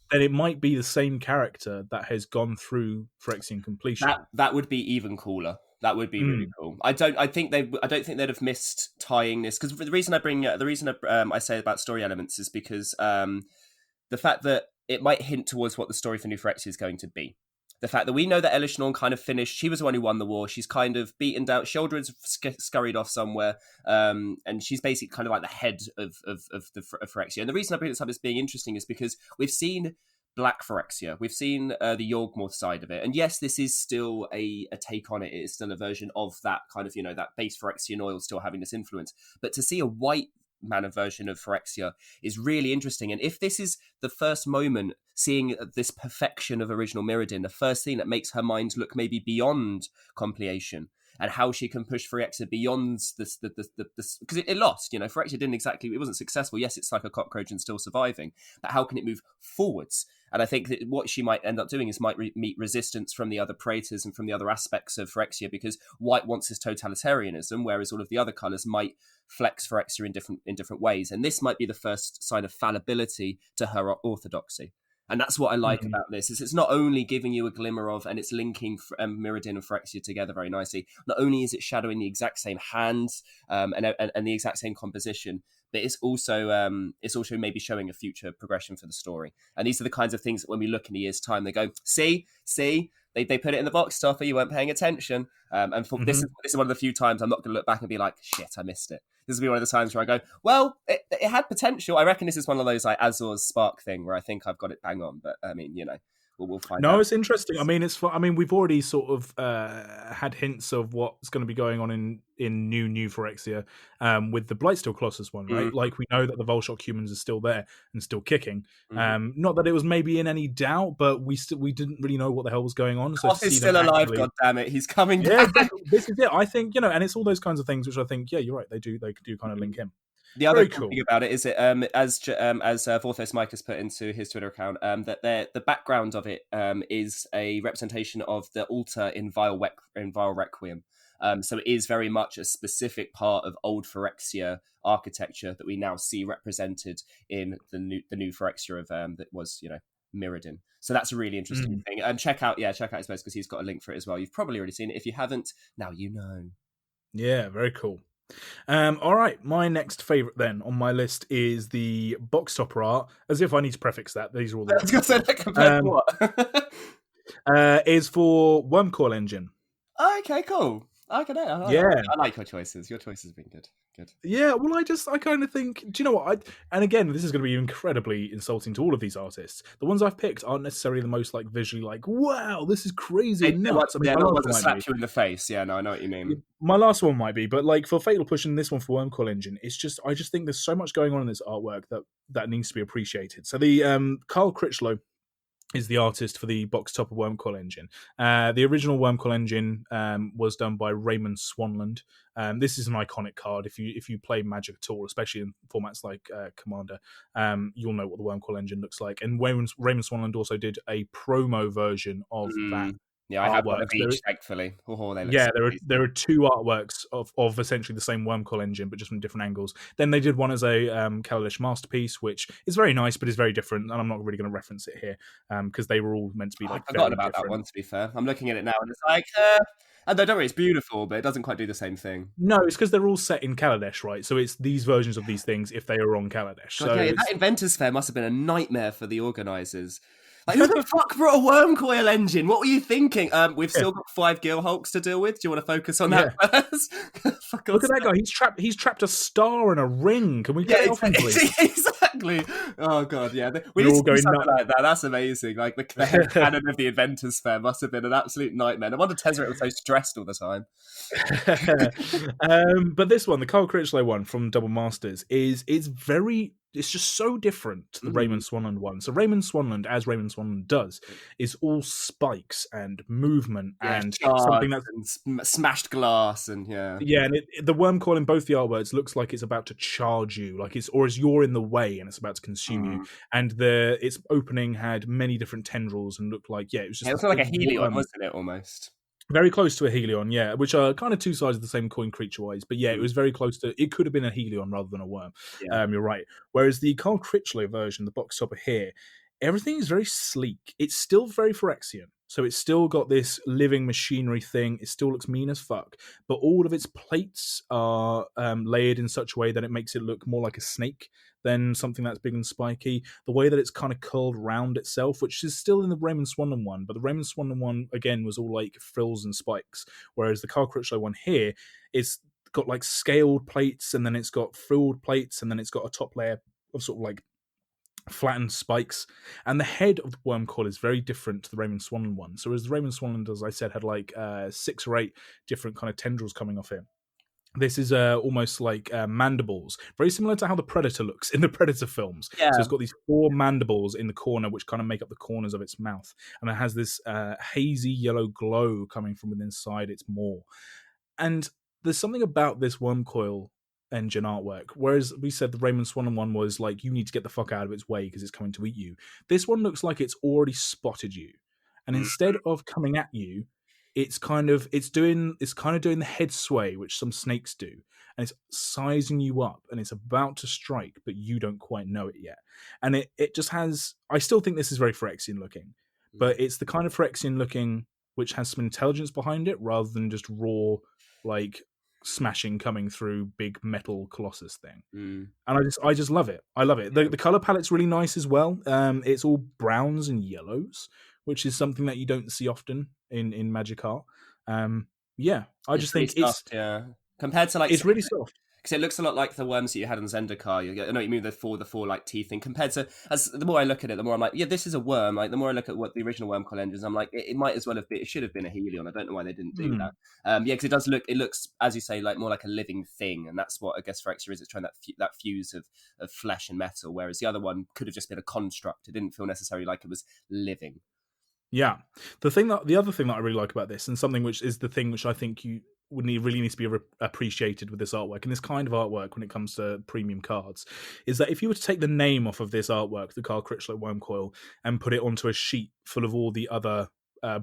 Then it might be the same character that has gone through Phyrexian completion. That would be even cooler. That would be really cool. I don't think they'd have missed tying this, because the reason I say about story elements is because the fact that it might hint towards what the story for New Phyrexia is going to be. the fact that we know that Elishnorn kind of finished. She was the one who won the war. She's kind of beaten down. Sheldred's scurried off somewhere, and she's basically kind of like the head of Phyrexia. And the reason I bring this up as being interesting is because we've seen Black Phyrexia. We've seen the Yawgmoth side of it. And yes, this is still a take on it. It is still a version of that kind of, that base Phyrexian oil still having this influence. But to see a white mana version of Phyrexia is really interesting. And if this is the first moment seeing this perfection of original Mirrodin, the first thing that makes her mind look maybe beyond completion, and how she can push Phyrexia beyond this, because it lost, Phyrexia didn't exactly, it wasn't successful. Yes, it's like a cockroach and still surviving, but how can it move forwards? And I think that what she might end up doing is might meet resistance from the other praetors and from the other aspects of Phyrexia, because white wants this totalitarianism, whereas all of the other colours might flex Phyrexia in different ways. And this might be the first sign of fallibility to her orthodoxy. And that's what I like about this, is it's not only giving you a glimmer of, and it's linking Mirrodin and Phyrexia together very nicely. Not only is it shadowing the exact same hands and the exact same composition, but it's also maybe showing a future progression for the story. And these are the kinds of things that when we look in a year's time, they go, see, they put it in the box stopper, you weren't paying attention. This is one of the few times I'm not going to look back and be like, shit, I missed it. This will be one of the times where I go, well, it had potential. I reckon this is one of those like Azor's Spark thing where I think I've got it bang on. But I mean, we'll find out. No, it's interesting. I mean, we've already sort of had hints of what's going to be going on in new Phyrexia with the Blightsteel Colossus one, right? Like, we know that the Volshock humans are still there and still kicking. Not that it was maybe in any doubt, but we didn't really know what the hell was going on. So he's still alive, God damn it, he's coming back. This is it. I think, and it's all those kinds of things which I think, yeah, you're right, they do kind of link him. The other cool thing about it is that, as Vorthos Micus put into his Twitter account, that the background of it is a representation of the altar in Vile Requiem. So it is very much a specific part of old Phyrexia architecture that we now see represented in the new Phyrexia of that was Mirrodin. So that's a really interesting thing. Check out his post, because he's got a link for it as well. You've probably already seen it. If you haven't, now you know. Yeah, very cool. All right, my next favourite then on my list is the box topper art. As if I need to prefix that. These are all the I was going to say that compared to what? Is for Wormcoil Engine. Oh, okay, cool. I like your choices. Your choices have been good. Yeah, well, I kind of think, do you know what? And again, this is going to be incredibly insulting to all of these artists. The ones I've picked aren't necessarily the most like visually like, wow, this is crazy and nuts. I mean, not ones that slap you in the face. Yeah, no, I know what you mean. My last one might be, but like for Fatal Push and this one for Wormcoil Engine, I just think there's so much going on in this artwork that needs to be appreciated. So the Carl Critchlow is the artist for the box top of Wormcoil Engine. The original Wormcoil Engine was done by Raymond Swanland. This is an iconic card. If you play Magic at all, especially in formats like Commander, you'll know what the Wormcoil Engine looks like. And Raymond Swanland also did a promo version of that. Yeah, I have one of each, thankfully. There are two artworks of essentially the same Wormcoil Engine, but just from different angles. Then they did one as a Kaladesh Masterpiece, which is very nice, but is very different. And I'm not really going to reference it here because they were all meant to be like. I've forgotten about that one, to be fair. I'm looking at it now, and it's like, and don't worry, it's beautiful, but it doesn't quite do the same thing. No, it's because they're all set in Kaladesh, right? So it's these versions of these things if they are on Kaladesh. So that Inventors Fair must have been a nightmare for the organisers. Like, who the fuck brought a Wormcoil Engine? What were you thinking? We've still got 5 Gil Hulks to deal with. Do you want to focus on that first? Look at that guy. He's trapped a star in a ring. Can we get it off him, please? Exactly. Oh, God, yeah. We need to do something like that. That's amazing. Like, the head cannon of the Inventors Fair must have been an absolute nightmare. No wonder Tezzeret was so stressed all the time. But this one, the Carl Critchlow one from Double Masters, it's just so different to the Raymond Swanland one. So Raymond Swanland, as Raymond Swanland does, is all spikes and movement and something that's smashed glass and and the Wormcoil in both the artworks looks like it's about to charge you, like it's you're in the way and it's about to consume you. And its opening had many different tendrils and looked like it was just like a Helion, wasn't it, almost? Very close to a Helion, yeah, which are kind of two sides of the same coin creature-wise. But yeah, it was very close to... It could have been a Helion rather than a worm. Yeah. You're right. Whereas the Carl Critchlow version, the box topper here, everything is very sleek. It's still very Phyrexian. So it's still got this living machinery thing. It still looks mean as fuck. But all of its plates are layered in such a way that it makes it look more like a snake than something that's big and spiky. The way that it's kind of curled round itself, which is still in the Raymond Swannon one, but the Raymond Swannon one again was all like frills and spikes, whereas the Carl Critchlow one here is got like scaled plates, and then it's got frilled plates, and then it's got a top layer of sort of like flattened spikes, and the head of the worm coil is very different to the Raymond Swannon one. So as the Raymond Swannon, as I said, had like 6 or 8 different kind of tendrils coming off it. This is almost like mandibles, very similar to how the Predator looks in the Predator films. Yeah. So it's got these 4 mandibles in the corner, which kind of make up the corners of its mouth, and it has this hazy yellow glow coming from within inside its maw. And there's something about this worm coil engine artwork, whereas we said the Raymond Swannon one was like, you need to get the fuck out of its way because it's coming to eat you. This one looks like it's already spotted you, and instead of coming at you, it's kind of doing the head sway, which some snakes do, and it's sizing you up, and it's about to strike, but you don't quite know it yet. And it just has, I still think this is very Phyrexian looking, but it's the kind of Phyrexian looking which has some intelligence behind it rather than just raw like smashing coming through big metal colossus thing. And I just love it. I love it. The color palette's really nice as well. It's all browns and yellows, which is something that you don't see often in Magic art. I just think soft, compared to like it's really soft. Because it looks a lot like the worms that you had on Zendikar. I know what you mean, the four like teeth thing. Compared to, as the more I look at it, the more I'm like, yeah, this is a worm. Like the more I look at what the original worm coil engines, I'm like, it might as well have been. It should have been a Helion. I don't know why they didn't do that. Because it does look. It looks, as you say, like more like a living thing, and that's what I guess Phyrexia is. It's trying that fuse of flesh and metal, whereas the other one could have just been a construct. It didn't feel necessarily like it was living. Yeah, the other thing that I really like about this, and something which is the thing which I think you really needs to be appreciated with this artwork and this kind of artwork when it comes to premium cards, is that if you were to take the name off of this artwork, the Carl Critchlow Worm Coil, and put it onto a sheet full of all the other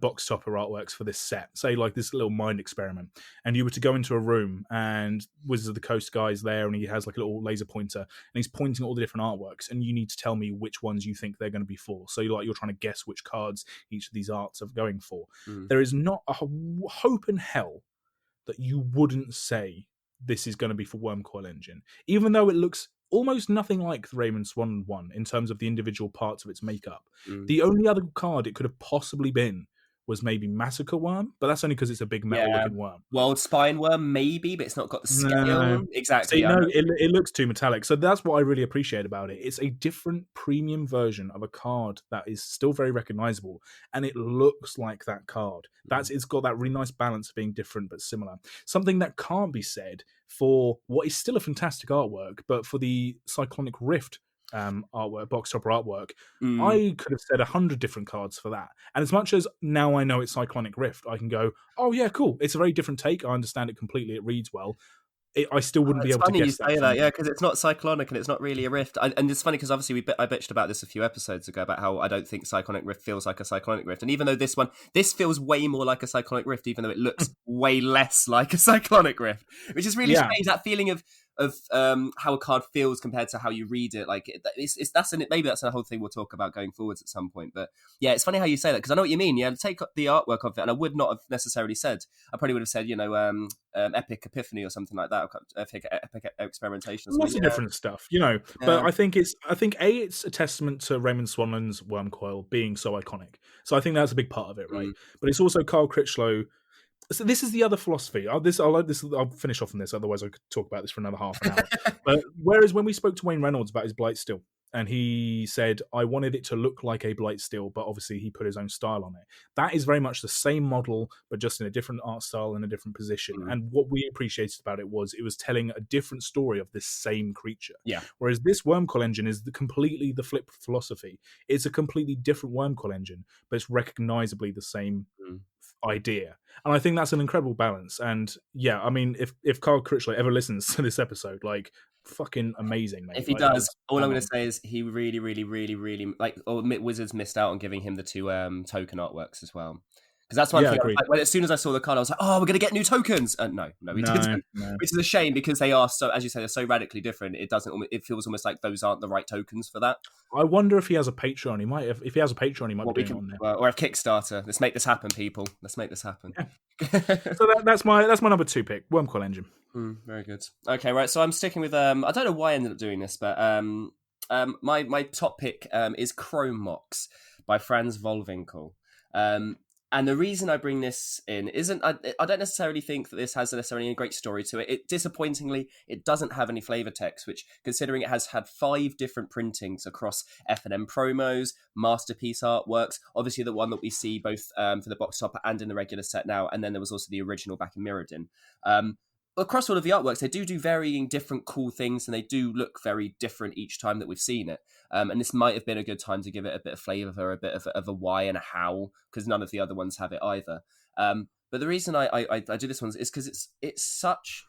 box topper artworks for this set, say like this little mind experiment, and you were to go into a room and Wizards of the Coast guy's there, and he has like a little laser pointer, and he's pointing at all the different artworks, and you need to tell me which ones you think they're going to be for. So you're trying to guess which cards each of these arts are going for. There is not a hope in hell that you wouldn't say this is going to be for Worm Coil Engine, even though it looks almost nothing like the Raymond Swannon one in terms of the individual parts of its makeup. The only other card it could have possibly been was maybe Massacre Worm, but that's only because it's a big metal-looking worm. World Spine Worm, maybe, but it's not got the scale. No. Exactly. See, no, it looks too metallic. So that's what I really appreciate about it. It's a different premium version of a card that is still very recognizable, and it looks like that card. It's got that really nice balance of being different but similar. Something that can't be said for what is still a fantastic artwork, but for the Cyclonic Rift artwork, box topper artwork, I could have said 100 different cards for that. And as much as now I know it's Cyclonic Rift, I can go, oh yeah, cool. It's a very different take. I understand it completely. It reads well. I still wouldn't be able to guess that. It's funny you say that, yeah, because it's not cyclonic and it's not really a rift. And it's funny because obviously I bitched about this a few episodes ago about how I don't think Cyclonic Rift feels like a Cyclonic Rift. And even though this feels way more like a Cyclonic Rift, even though it looks way less like a Cyclonic Rift, which is really strange. That feeling of how a card feels compared to how you read it, like maybe that's a whole thing we'll talk about going forwards at some point. But yeah, it's funny how you say that because I know what you mean. Yeah, take the artwork of it, and I would not have necessarily said. I probably would have said, Epic Epiphany or something like that. Epic Experimentation. Lots of different stuff, But I think it's a testament to Raymond Swannon's Worm Coil being so iconic. So I think that's a big part of it, right? But it's also Carl Critchlow. So this is the other philosophy. I'll finish off on this, otherwise I could talk about this for another half an hour. But whereas when we spoke to Wayne Reynolds about his Blightsteel, and he said, I wanted it to look like a Blightsteel, but obviously he put his own style on it. That is very much the same model, but just in a different art style and a different position. And what we appreciated about it was telling a different story of this same creature. Yeah. Whereas this Worm Coil engine is completely the flip philosophy. It's a completely different Worm Coil engine, but it's recognizably the same idea. And I think that's an incredible balance. And yeah, I mean, if Carl Critchlow ever listens to this episode, like, fucking amazing, mate. If he does, all I'm going to say is he really Wizards missed out on giving him the 2 token artworks as well. Because that's one Yeah, thing. agreed. As soon as I saw the card, I was like, "Oh, we're going to get new tokens." No, we No, didn't. no. Which is a shame because they are so, as you say, they're so radically different. It doesn't. It feels almost like those aren't the right tokens for that. I wonder if he has a Patreon. He might. If he has a Patreon, he might What be we doing it can, on there. or a Kickstarter. Let's make this happen, people. Let's make this happen. Yeah. So that's my number 2 pick, Wormcoil Engine. Very good. Okay, right. So I'm sticking with. I don't know why I ended up doing this, but my top pick is Chrome Mox by Franz Volwinkel. And the reason I bring this in isn't I don't necessarily think that this has necessarily a great story to it. Disappointingly, it doesn't have any flavor text, which, considering it has had 5 different printings across F&M promos, masterpiece artworks, obviously the one that we see both for the box topper and in the regular set now, and then there was also the original back in Mirrodin. Across all of the artworks, they do varying different cool things, and they do look very different each time that we've seen it. And this might have been a good time to give it a bit of flavour, a bit of a why and a how, because none of the other ones have it either. But the reason I do this one is because it's such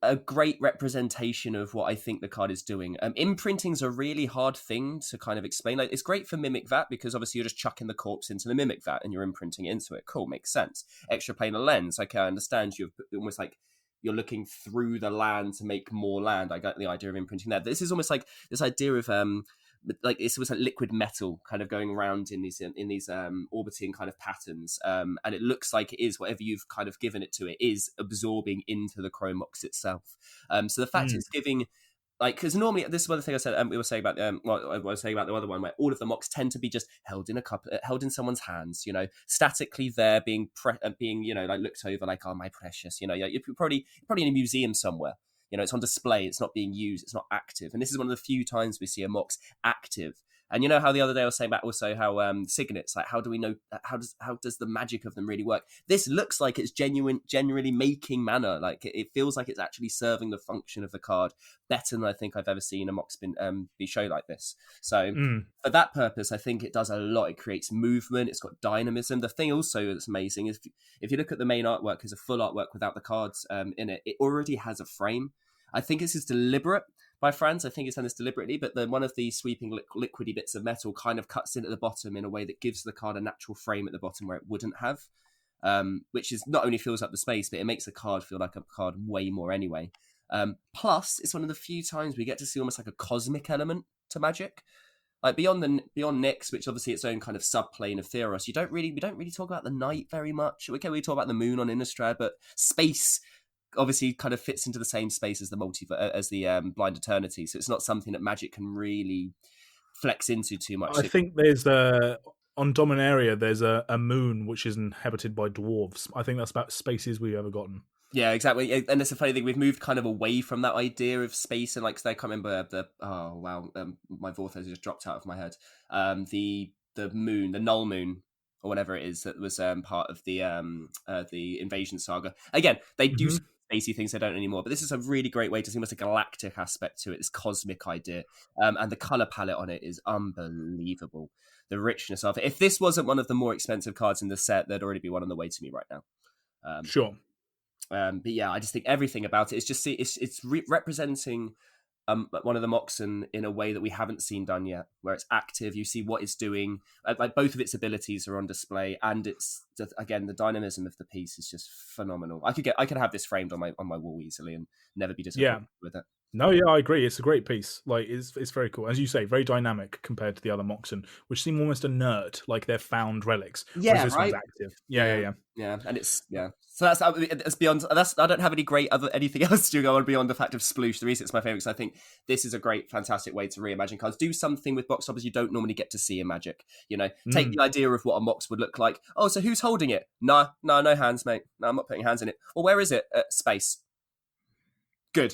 a great representation of what I think the card is doing. Imprinting's a really hard thing to kind of explain. Like, it's great for Mimic Vat because obviously you're just chucking the corpse into the Mimic Vat and you're imprinting it into it. Cool, makes sense. Extra planar lens, okay, I understand. You've almost like you're looking through the land to make more land. I got the idea of imprinting there. This is almost like this idea of like it's almost like liquid metal kind of going around in these orbiting kind of patterns, and it looks like it is whatever you've kind of given it to, it is absorbing into the Chrome Mox itself. So the fact it's giving, like, because normally this is one of the things I said we were saying about I was saying about the other one, where all of the mocks tend to be just held in someone's hands, statically there, being like looked over, like, oh, my precious, you're probably in a museum somewhere. It's on display. It's not being used. It's not active. And this is one of the few times we see a Mox active. And how the other day I was saying about also how signets, like, how do we know, how does the magic of them really work? This looks like it's genuinely making mana. Like, it feels like it's actually serving the function of the card better than I think I've ever seen a Mox be shown like this. So for that purpose, I think it does a lot. It creates movement. It's got dynamism. The thing also that's amazing is if you look at the main artwork as a full artwork without the cards in it, it already has a frame. I think this is deliberate by Franz. I think it's done this deliberately, but then one of the sweeping liquidy bits of metal kind of cuts in at the bottom in a way that gives the card a natural frame at the bottom where it wouldn't have, which is not only fills up the space, but it makes the card feel like a card way more anyway. Plus, it's one of the few times we get to see almost like a cosmic element to Magic. Like beyond Nyx, which obviously its own kind of subplane of Theros, we don't really talk about the night very much. Okay, we talk about the moon on Innistrad, but space obviously kind of fits into the same space as the Blind Eternity, so it's not something that Magic can really flex into too much. I think there's on Dominaria there's a moon which is inhabited by dwarves. I think that's about spaces we've ever gotten. Yeah, exactly. And it's a funny thing, we've moved kind of away from that idea of space, and like, I can't remember my Vorthos just dropped out of my head. The moon, the null moon, or whatever it is, that was part of the Invasion saga. Again, they do spacey things, they don't anymore, but this is a really great way to see almost a galactic aspect to it, this cosmic idea. And the color palette on it is unbelievable. The richness of it. If this wasn't one of the more expensive cards in the set, there'd already be one on the way to me right now. Sure. But yeah, I just think everything about it is just representing one of the Mox in a way that we haven't seen done yet, where it's active. You see what it's doing. Like, both of its abilities are on display, and it's again, the dynamism of the piece is just phenomenal. I could have this framed on my wall easily and never be disappointed with it. No, yeah, I agree. It's a great piece. Like, it's very cool. As you say, very dynamic compared to the other Moxen, which seem almost inert, like they're found relics. Yeah, this right. one's active. Yeah. And it's So that's beyond. I don't have anything else to go on beyond the fact of Sploosh. The reason it's my favorite is I think this is a great, fantastic way to reimagine cards. Do something with box toppers you don't normally get to see in Magic. Take the idea of what a Mox would look like. Oh, so who's holding it? No hands, mate. No, I'm not putting hands in it. Well, where is it? Space. Good.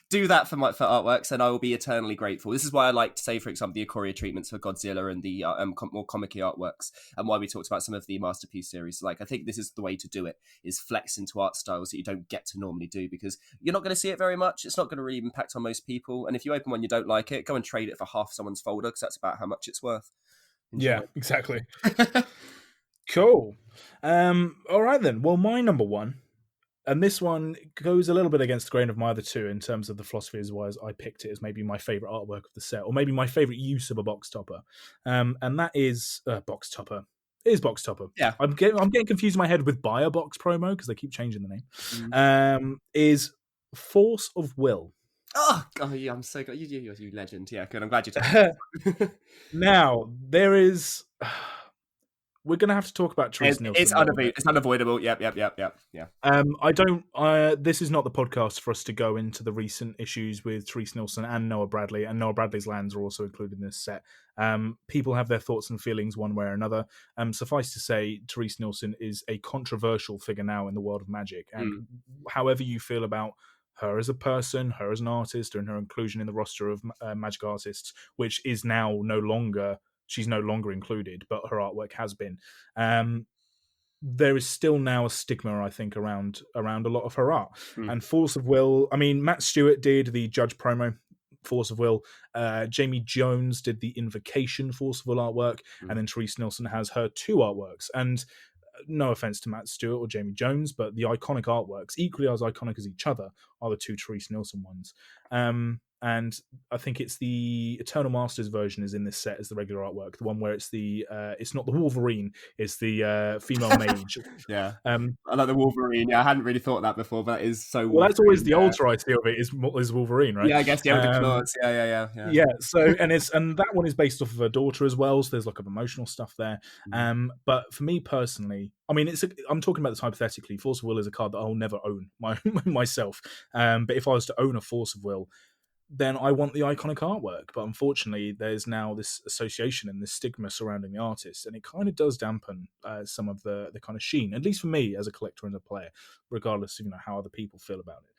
Do that for artworks, and I will be eternally grateful. This is why I like to say, for example, the Ikoria treatments for Godzilla and the more comic-y artworks, and why we talked about some of the Masterpiece series. Like, I think this is the way to do it, is flex into art styles that you don't get to normally do, because you're not going to see it very much. It's not going to really impact on most people, and if you open one you don't like it, go and trade it for half someone's folder, because that's about how much it's worth. Enjoy. Yeah, exactly. Cool. All right then. Well, my number one, and this one goes a little bit against the grain of my other two in terms of the philosophy as why I picked it as maybe my favourite artwork of the set, or maybe my favourite use of a box topper. And that is box topper. It is box topper. Yeah. I'm getting confused in my head with buyer box promo because they keep changing the name. Mm. Is Force of Will. Oh, yeah, I'm so good. You legend. Yeah, good. I'm glad you told me. Now, there is... We're going to have to talk about Therese Nielsen a little bit. It's unavoidable. Yep. Yeah. I don't. This is not the podcast for us to go into the recent issues with Therese Nielsen and Noah Bradley, and Noah Bradley's lands are also included in this set. People have their thoughts and feelings one way or another. Suffice to say, Therese Nielsen is a controversial figure now in the world of Magic, and however you feel about her as a person, her as an artist, and her inclusion in the roster of Magic artists, which is now no longer. She's no longer included, but her artwork has been. There is still now a stigma, I think, around a lot of her art. And Force of Will, I mean, Matt Stewart did the Judge promo, Force of Will. Jamie Jones did the Invocation Force of Will artwork. And then Therese Nielsen has her 2 artworks. And no offense to Matt Stewart or Jamie Jones, but the iconic artworks, equally as iconic as each other, are the 2 Therese Nielsen ones. And I think it's the Eternal Masters version is in this set as the regular artwork. The one where it's it's not the Wolverine, it's the female mage. Yeah. I like the Wolverine. Yeah, I hadn't really thought that before, but that is so. Well, that's always the ultra I see of it is Wolverine, right? Yeah, I guess with the claws. Yeah. Yeah. So and that one is based off of her daughter as well. So there's like emotional stuff there. But for me personally, I mean, I'm talking about this hypothetically. Force of Will is a card that I'll never own myself. But if I was to own a Force of Will, then I want the iconic artwork. But unfortunately, there's now this association and this stigma surrounding the artist, and it kind of does dampen some of the kind of sheen, at least for me as a collector and a player, regardless of how other people feel about it.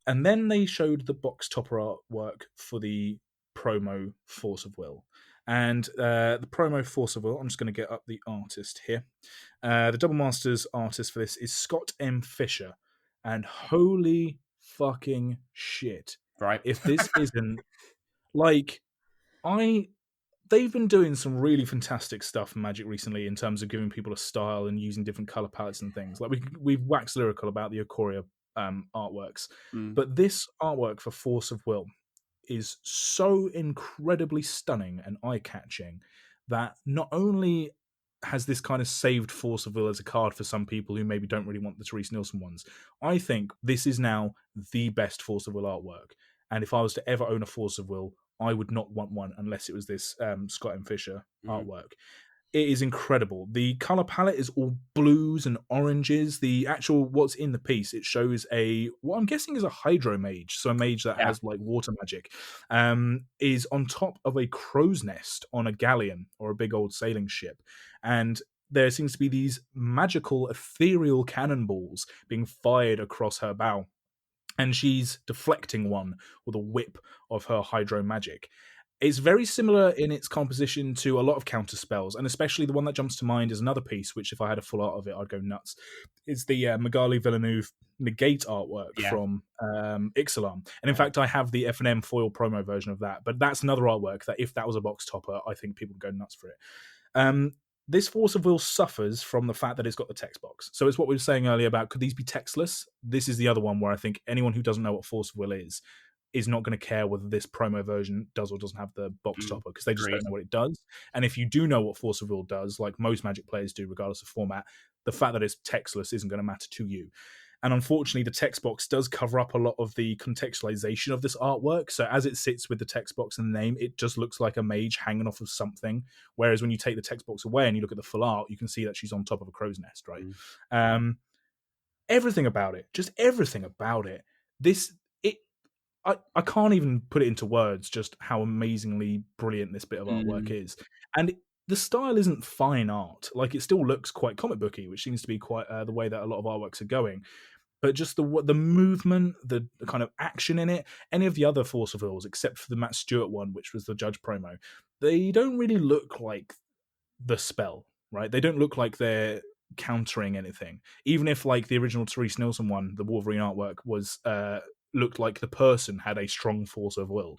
And then they showed the box topper artwork for the promo Force of Will. And the promo Force of Will, I'm just going to get up the artist here. The Double Masters artist for this is Scott M. Fisher. And holy fucking shit. Right. If this isn't they've been doing some really fantastic stuff in Magic recently in terms of giving people a style and using different color palettes and things. Like we've waxed lyrical about the Ikoria artworks, but this artwork for Force of Will is so incredibly stunning and eye-catching that not only has this kind of saved Force of Will as a card for some people who maybe don't really want the Therese Nielsen ones, I think this is now the best Force of Will artwork. And if I was to ever own a Force of Will, I would not want one unless it was this Scott M. Fisher artwork. It is incredible. The color palette is all blues and oranges. The actual what's in the piece, it shows what I'm guessing is a hydro mage, so a mage that has like water magic, is on top of a crow's nest on a galleon or a big old sailing ship, and there seems to be these magical ethereal cannonballs being fired across her bow, and she's deflecting one with a whip of her hydro magic. It's very similar in its composition to a lot of counter spells, and especially the one that jumps to mind is another piece, which if I had a full art of it, I'd go nuts. It's the Magali Villeneuve Negate artwork from Ixalan. And in fact, I have the F&M foil promo version of that, but that's another artwork that if that was a box topper, I think people would go nuts for it. This Force of Will suffers from the fact that it's got the text box. So it's what we were saying earlier about, could these be textless? This is the other one where I think anyone who doesn't know what Force of Will is not going to care whether this promo version does or doesn't have the box topper, because they just don't know what it does. And if you do know what Force of Will does, like most Magic players do, regardless of format, the fact that it's textless isn't going to matter to you. And unfortunately, the text box does cover up a lot of the contextualization of this artwork. So as it sits with the text box and the name, it just looks like a mage hanging off of something. Whereas when you take the text box away and you look at the full art, you can see that she's on top of a crow's nest, right? Everything about it, just everything about it. I can't even put it into words just how amazingly brilliant this bit of artwork is. And the style isn't fine art. Like, it still looks quite comic booky, which seems to be quite the way that a lot of artworks are going. But just the movement, the kind of action in it, any of the other Force of Wills, except for the Matt Stewart one, which was the Judge promo, they don't really look like the spell, right? They don't look like they're countering anything. Even if, like, the original Therese Nielsen one, the Wolverine artwork, was looked like the person had a strong Force of Will.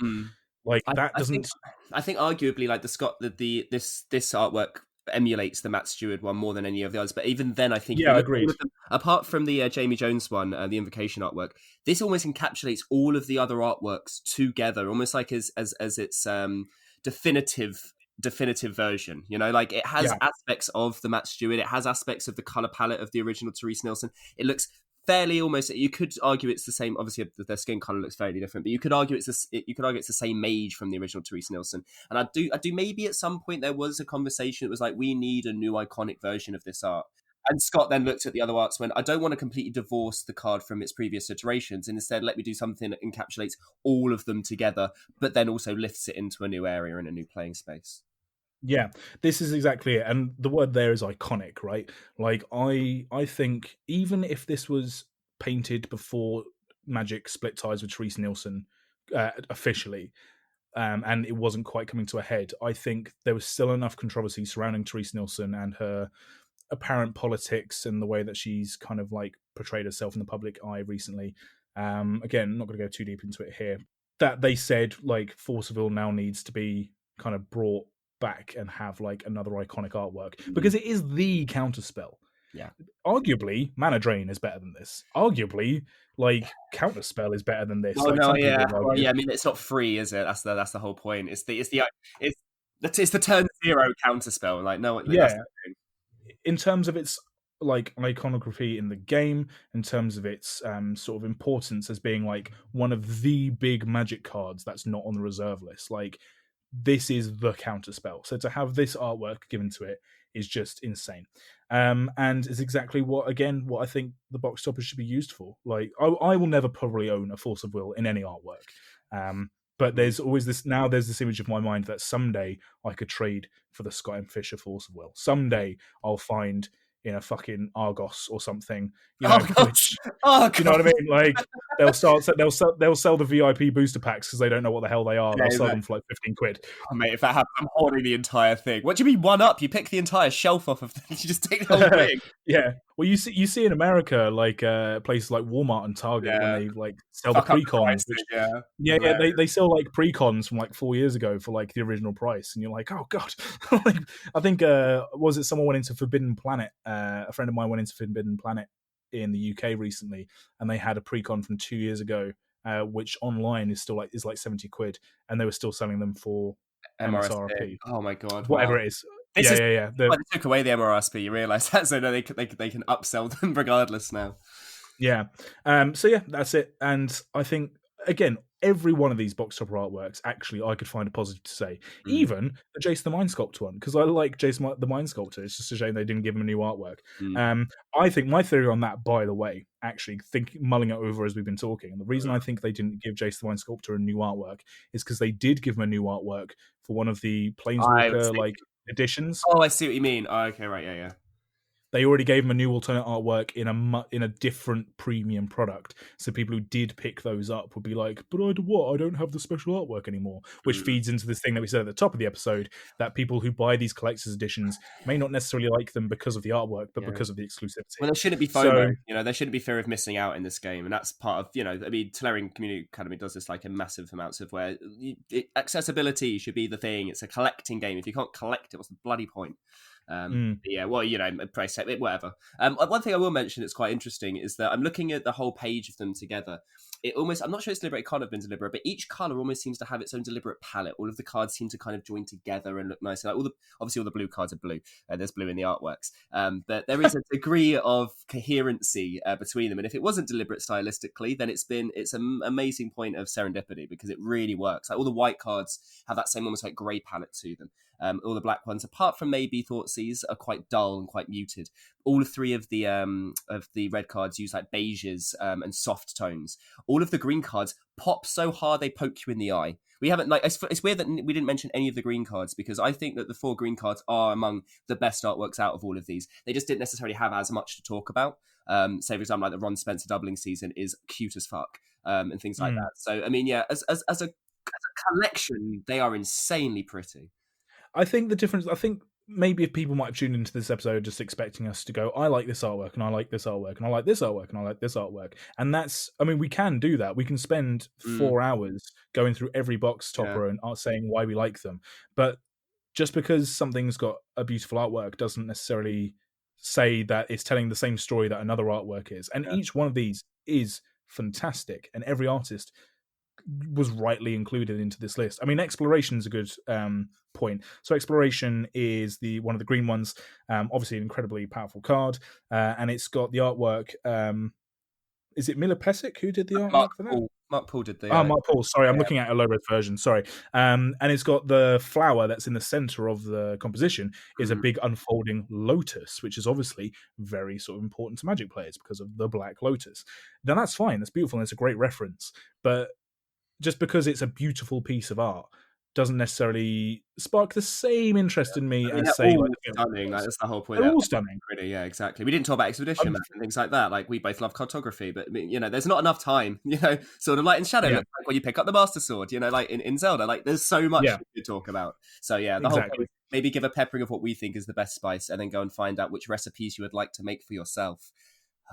Like, that doesn't... I think arguably, like, this artwork emulates the Matt Stewart one more than any of the others. But even then, I think... Yeah, agreed. Apart from the Jamie Jones one, the Invocation artwork, this almost encapsulates all of the other artworks together, almost like as its definitive definitive version. You know, like it has Yeah. aspects of the Matt Stewart, it has aspects of the color palette of the original Therese Nielsen. It looks fairly almost. You could argue it's the same. Obviously, their skin color looks fairly different, but you could argue it's the same mage from the original Therese Nielsen. And I do maybe at some point there was a conversation. It was like, we need a new iconic version of this art. And Scott then looked at the other arts, when I don't want to completely divorce the card from its previous iterations, and instead let me do something that encapsulates all of them together, but then also lifts it into a new area and a new playing space. Yeah, this is exactly it. And the word there is iconic, right? Like, I think even if this was painted before Magic split ties with Therese Nielsen officially, and it wasn't quite coming to a head, I think there was still enough controversy surrounding Therese Nielsen and her apparent politics and the way that she's kind of like portrayed herself in the public eye recently. Again, not going to go too deep into it here. That they said like Forceville now needs to be kind of brought back and have like another iconic artwork because it is the counterspell. Yeah. Arguably, Mana Drain is better than this. Arguably, like Counterspell is better than this. Well, like, no, some people yeah, would argue. I mean, it's not free, is it? That's the whole point. It's the turn 0 counterspell. Like, no, yeah. In terms of its like iconography in the game, in terms of its sort of importance as being like one of the big Magic cards that's not on the reserve list, like this is the counterspell. So to have this artwork given to it is just insane, and is exactly what I think the box toppers should be used for. Like I will never probably own a Force of Will in any artwork, but there's always this image of my mind that someday I could trade for the Scott M. Fisher Force of Will. Someday I'll find in a fucking Argos or something, you know, which, you know what I mean? Like they'll sell the VIP booster packs because they don't know what the hell they are. They'll sell them for like 15 quid. Oh, mate, if that happens, I'm hoarding the entire thing. What do you mean one up? You pick the entire shelf off of them. You just take the whole thing. Yeah. Well, you see in America, like places like Walmart and Target when they like sell the precons. They sell like precons from like 4 years ago for like the original price, and you're like, oh god. Like, I think was it someone went into Forbidden Planet? A friend of mine went into Forbidden Planet in the UK recently, and they had a precon from 2 years ago, which online is still like 70 quid, and they were still selling them for MSRP. Oh my god, whatever it is. They took away the MRSP. You realise that, so no, they can upsell them regardless now. Yeah. So yeah, that's it. And I think again, every one of these box topper artworks, actually, I could find a positive to say. Even the Jace the Mind Sculptor one, because I like Jace the Mind Sculptor. It's just a shame they didn't give him a new artwork. I think my theory on that, by the way, actually mulling it over as we've been talking, and the reason I think they didn't give Jace the Mind Sculptor a new artwork is because they did give him a new artwork for one of the Planeswalker editions. Oh, I see what you mean. Oh, okay, right, yeah. They already gave him a new alternate artwork in a different premium product. So people who did pick those up would be like, but I don't have the special artwork anymore. Which feeds into this thing that we said at the top of the episode, that people who buy these collector's editions may not necessarily like them because of the artwork, but because of the exclusivity. Well, there shouldn't be FOMO. There shouldn't be fear of missing out in this game. And that's part of, I mean, Tolarian Community Academy does this like in massive amounts of where accessibility should be the thing. It's a collecting game. If you can't collect it, what's the bloody point? Yeah, well, price tag, whatever. One thing I will mention that's quite interesting is that I'm looking at the whole page of them together. I'm not sure it's deliberate, it can't have been deliberate, but each colour almost seems to have its own deliberate palette. All of the cards seem to kind of join together and look nice. Like obviously all the blue cards are blue. There's blue in the artworks. But there is a degree of coherency between them. And if it wasn't deliberate stylistically, then it's an amazing point of serendipity because it really works. Like all the white cards have that same almost like grey palette to them. All the black ones, apart from maybe Thoughtseize, are quite dull and quite muted. All three of the red cards use like beiges and soft tones. All of the green cards pop so hard they poke you in the eye. We haven't it's weird that we didn't mention any of the green cards because I think that the 4 green cards are among the best artworks out of all of these. They just didn't necessarily have as much to talk about. Say for example, like the Ron Spencer doubling season is cute as fuck and things like that. So I mean, yeah, as a collection, they are insanely pretty. I think the difference, maybe if people might have tuned into this episode just expecting us to go, I like this artwork, and I like this artwork, and I like this artwork, and I like this artwork. And that's, I mean, we can do that. We can spend 4 hours going through every box topper and saying why we like them. But just because something's got a beautiful artwork doesn't necessarily say that it's telling the same story that another artwork is. And each one of these is fantastic, and every artist was rightly included into this list. I mean, exploration is a good point. So exploration is one of the green ones. Obviously, an incredibly powerful card, and it's got the artwork. Is it Miller Pesic who did the artwork for that? Mark Paul did the. Mark Paul. Sorry, I'm looking at a low-res version. Sorry, and it's got the flower that's in the center of the composition is a big unfolding lotus, which is obviously very sort of important to Magic players because of the black lotus. Now that's fine. That's beautiful. And it's a great reference, but just because it's a beautiful piece of art doesn't necessarily spark the same interest in me as say like stunning. Like, that's the whole point. They're all stunning. Pretty, yeah, exactly. We didn't talk about Expedition Map and things like that. Like, we both love cartography, but there's not enough time. Sort of Light and Shadow, like when you pick up the Master Sword. Like in Zelda, like there's so much to talk about. So yeah, the whole thing, maybe give a peppering of what we think is the best spice, and then go and find out which recipes you would like to make for yourself.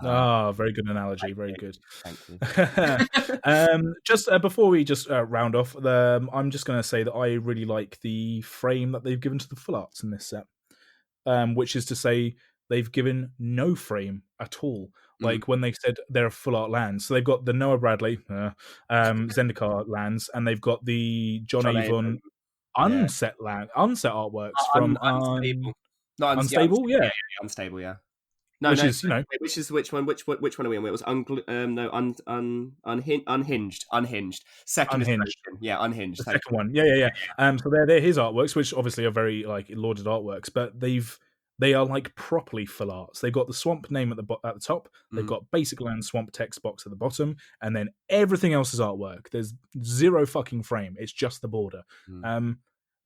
Very good analogy. Very good. Thank you. Just before we just round off, I'm just going to say that I really like the frame that they've given to the full arts in this set, which is to say they've given no frame at all. Like when they said they're full art lands, so they've got the Noah Bradley, Zendikar lands, and they've got the John Avon unset artworks from Unstable. Unstable, Unstable, yeah. Which one? Which one are we on? It was unhinged. Second Unhinged. Yeah, unhinged. The second one. Yeah. So they're his artworks, which obviously are very like lauded artworks, but they are like properly full arts. They've got the swamp name at the top. They've got basic land swamp text box at the bottom, and then everything else is artwork. There's zero fucking frame. It's just the border.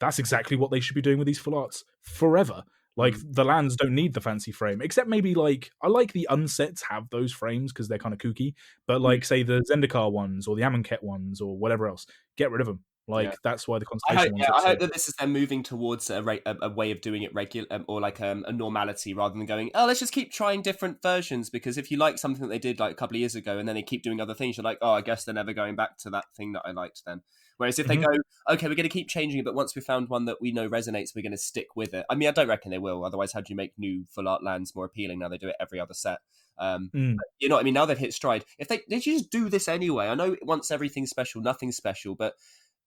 That's exactly what they should be doing with these full arts forever. Like the lands don't need the fancy frame, except maybe like I like the unsets have those frames because they're kind of kooky. But like say the Zendikar ones or the Amonkhet ones or whatever else, get rid of them. Like that's why the constellation ones. I hope that this is them moving towards a way of doing it regular or like a normality rather than going, let's just keep trying different versions, because if you like something that they did like a couple of years ago and then they keep doing other things, you're like, I guess they're never going back to that thing that I liked then. Whereas if they go, okay, we're going to keep changing it, but once we found one that we know resonates, we're going to stick with it. I mean, I don't reckon they will. Otherwise, how do you make new full art lands more appealing? Now they do it every other set. You know what I mean? Now they've hit stride. If they just do this anyway, I know once everything's special, nothing's special, but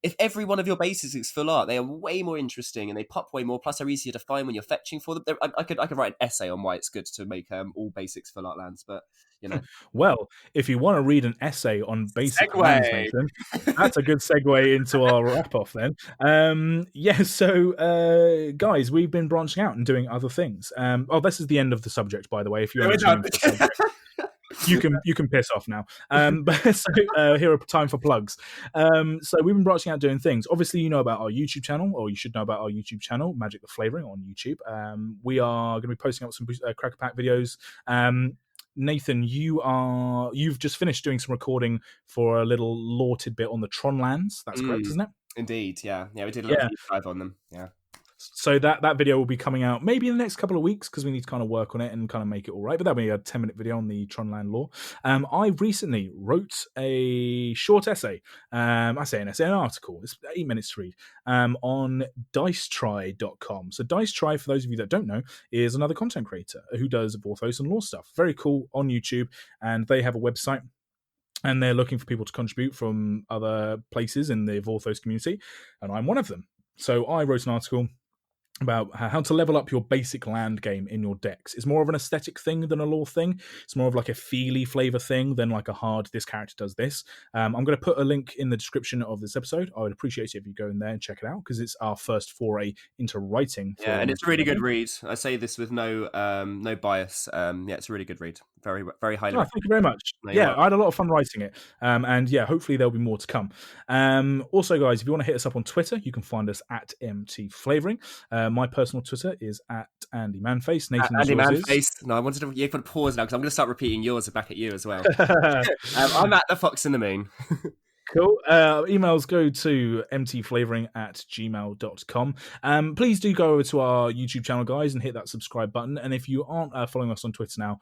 if every one of your bases is full art, they are way more interesting and they pop way more. Plus, they're easier to find when you're fetching for them. I could write an essay on why it's good to make all basics full art lands, but Well, if you want to read an essay on basic lands, Nathan, that's a good segue into our wrap off then. So guys, we've been branching out and doing other things. This is the end of the subject, by the way. If you're tuning for the subject. You can piss off now. Here are time for plugs. So we've been branching out doing things. Obviously, you know about our YouTube channel, or you should know about our YouTube channel, Magic the Flavouring on YouTube. We are going to be posting up some Cracker Pack videos. Nathan, you've just finished doing some recording for a little lore tidbit on the Tron lands. That's correct, isn't it? Indeed, yeah. We did a little deep dive on them. Yeah. So that video will be coming out maybe in the next couple of weeks because we need to kind of work on it and kind of make it all right. But that'll be a 10-minute video on the Tronland lore. I recently wrote a short essay. I say an essay, an article. It's 8 minutes to read on dicetry.com. So Dicetry, for those of you that don't know, is another content creator who does Vorthos and lore stuff. Very cool on YouTube, and they have a website. And they're looking for people to contribute from other places in the Vorthos community, and I'm one of them. So I wrote an article about how to level up your basic land game in your decks. It's more of an aesthetic thing than a lore thing. It's more of like a feely flavor thing than like a hard, this character does this. I'm going to put a link in the description of this episode. I would appreciate it if you go in there and check it out, because it's our first foray into writing. Yeah, and it's a really good read. I say this with no bias. It's a really good read. Very, very highly. Thank you very much. I had a lot of fun writing it. And hopefully there'll be more to come. Also, guys, if you want to hit us up on Twitter, you can find us at mtflavouring. My personal Twitter is at Andy Manface. Nathan's Andy Manface. No, I wanted to put a pause now because I'm going to start repeating yours back at you as well. I'm at the Fox in the Moon. Cool. Emails go to mtflavouring@gmail.com. Please do go over to our YouTube channel, guys, and hit that subscribe button. And if you aren't following us on Twitter now,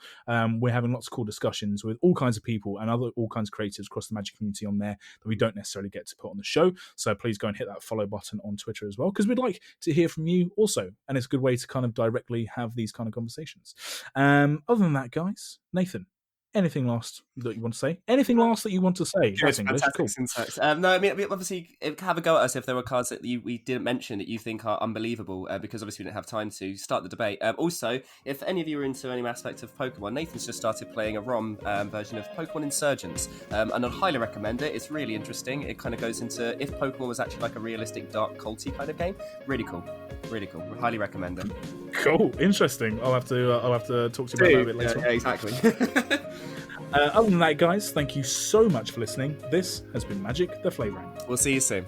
we're having lots of cool discussions with all kinds of people and all kinds of creators across the Magic community on there that we don't necessarily get to put on the show. So please go and hit that follow button on Twitter as well, because we'd like to hear from you also. And it's a good way to kind of directly have these kind of conversations. Other than that, guys, Nathan, anything last that you want to say? Anything last that you want to say? Good, That's English. fantastic Cool. syntax. No, I mean, obviously, have a go at us if there were cards that we didn't mention that you think are unbelievable, because obviously we didn't have time to start the debate. Also, if any of you are into any aspect of Pokemon, Nathan's just started playing a ROM version of Pokemon Insurgents, and I'd highly recommend it. It's really interesting. It kind of goes into if Pokemon was actually like a realistic dark culty kind of game. Really cool. Really cool. Highly recommend it. Cool. Interesting. I'll have to talk to you about that a bit later. Yeah, exactly. Other than that, guys, thank you so much for listening. This has been Magic the Flavouring. We'll see you soon.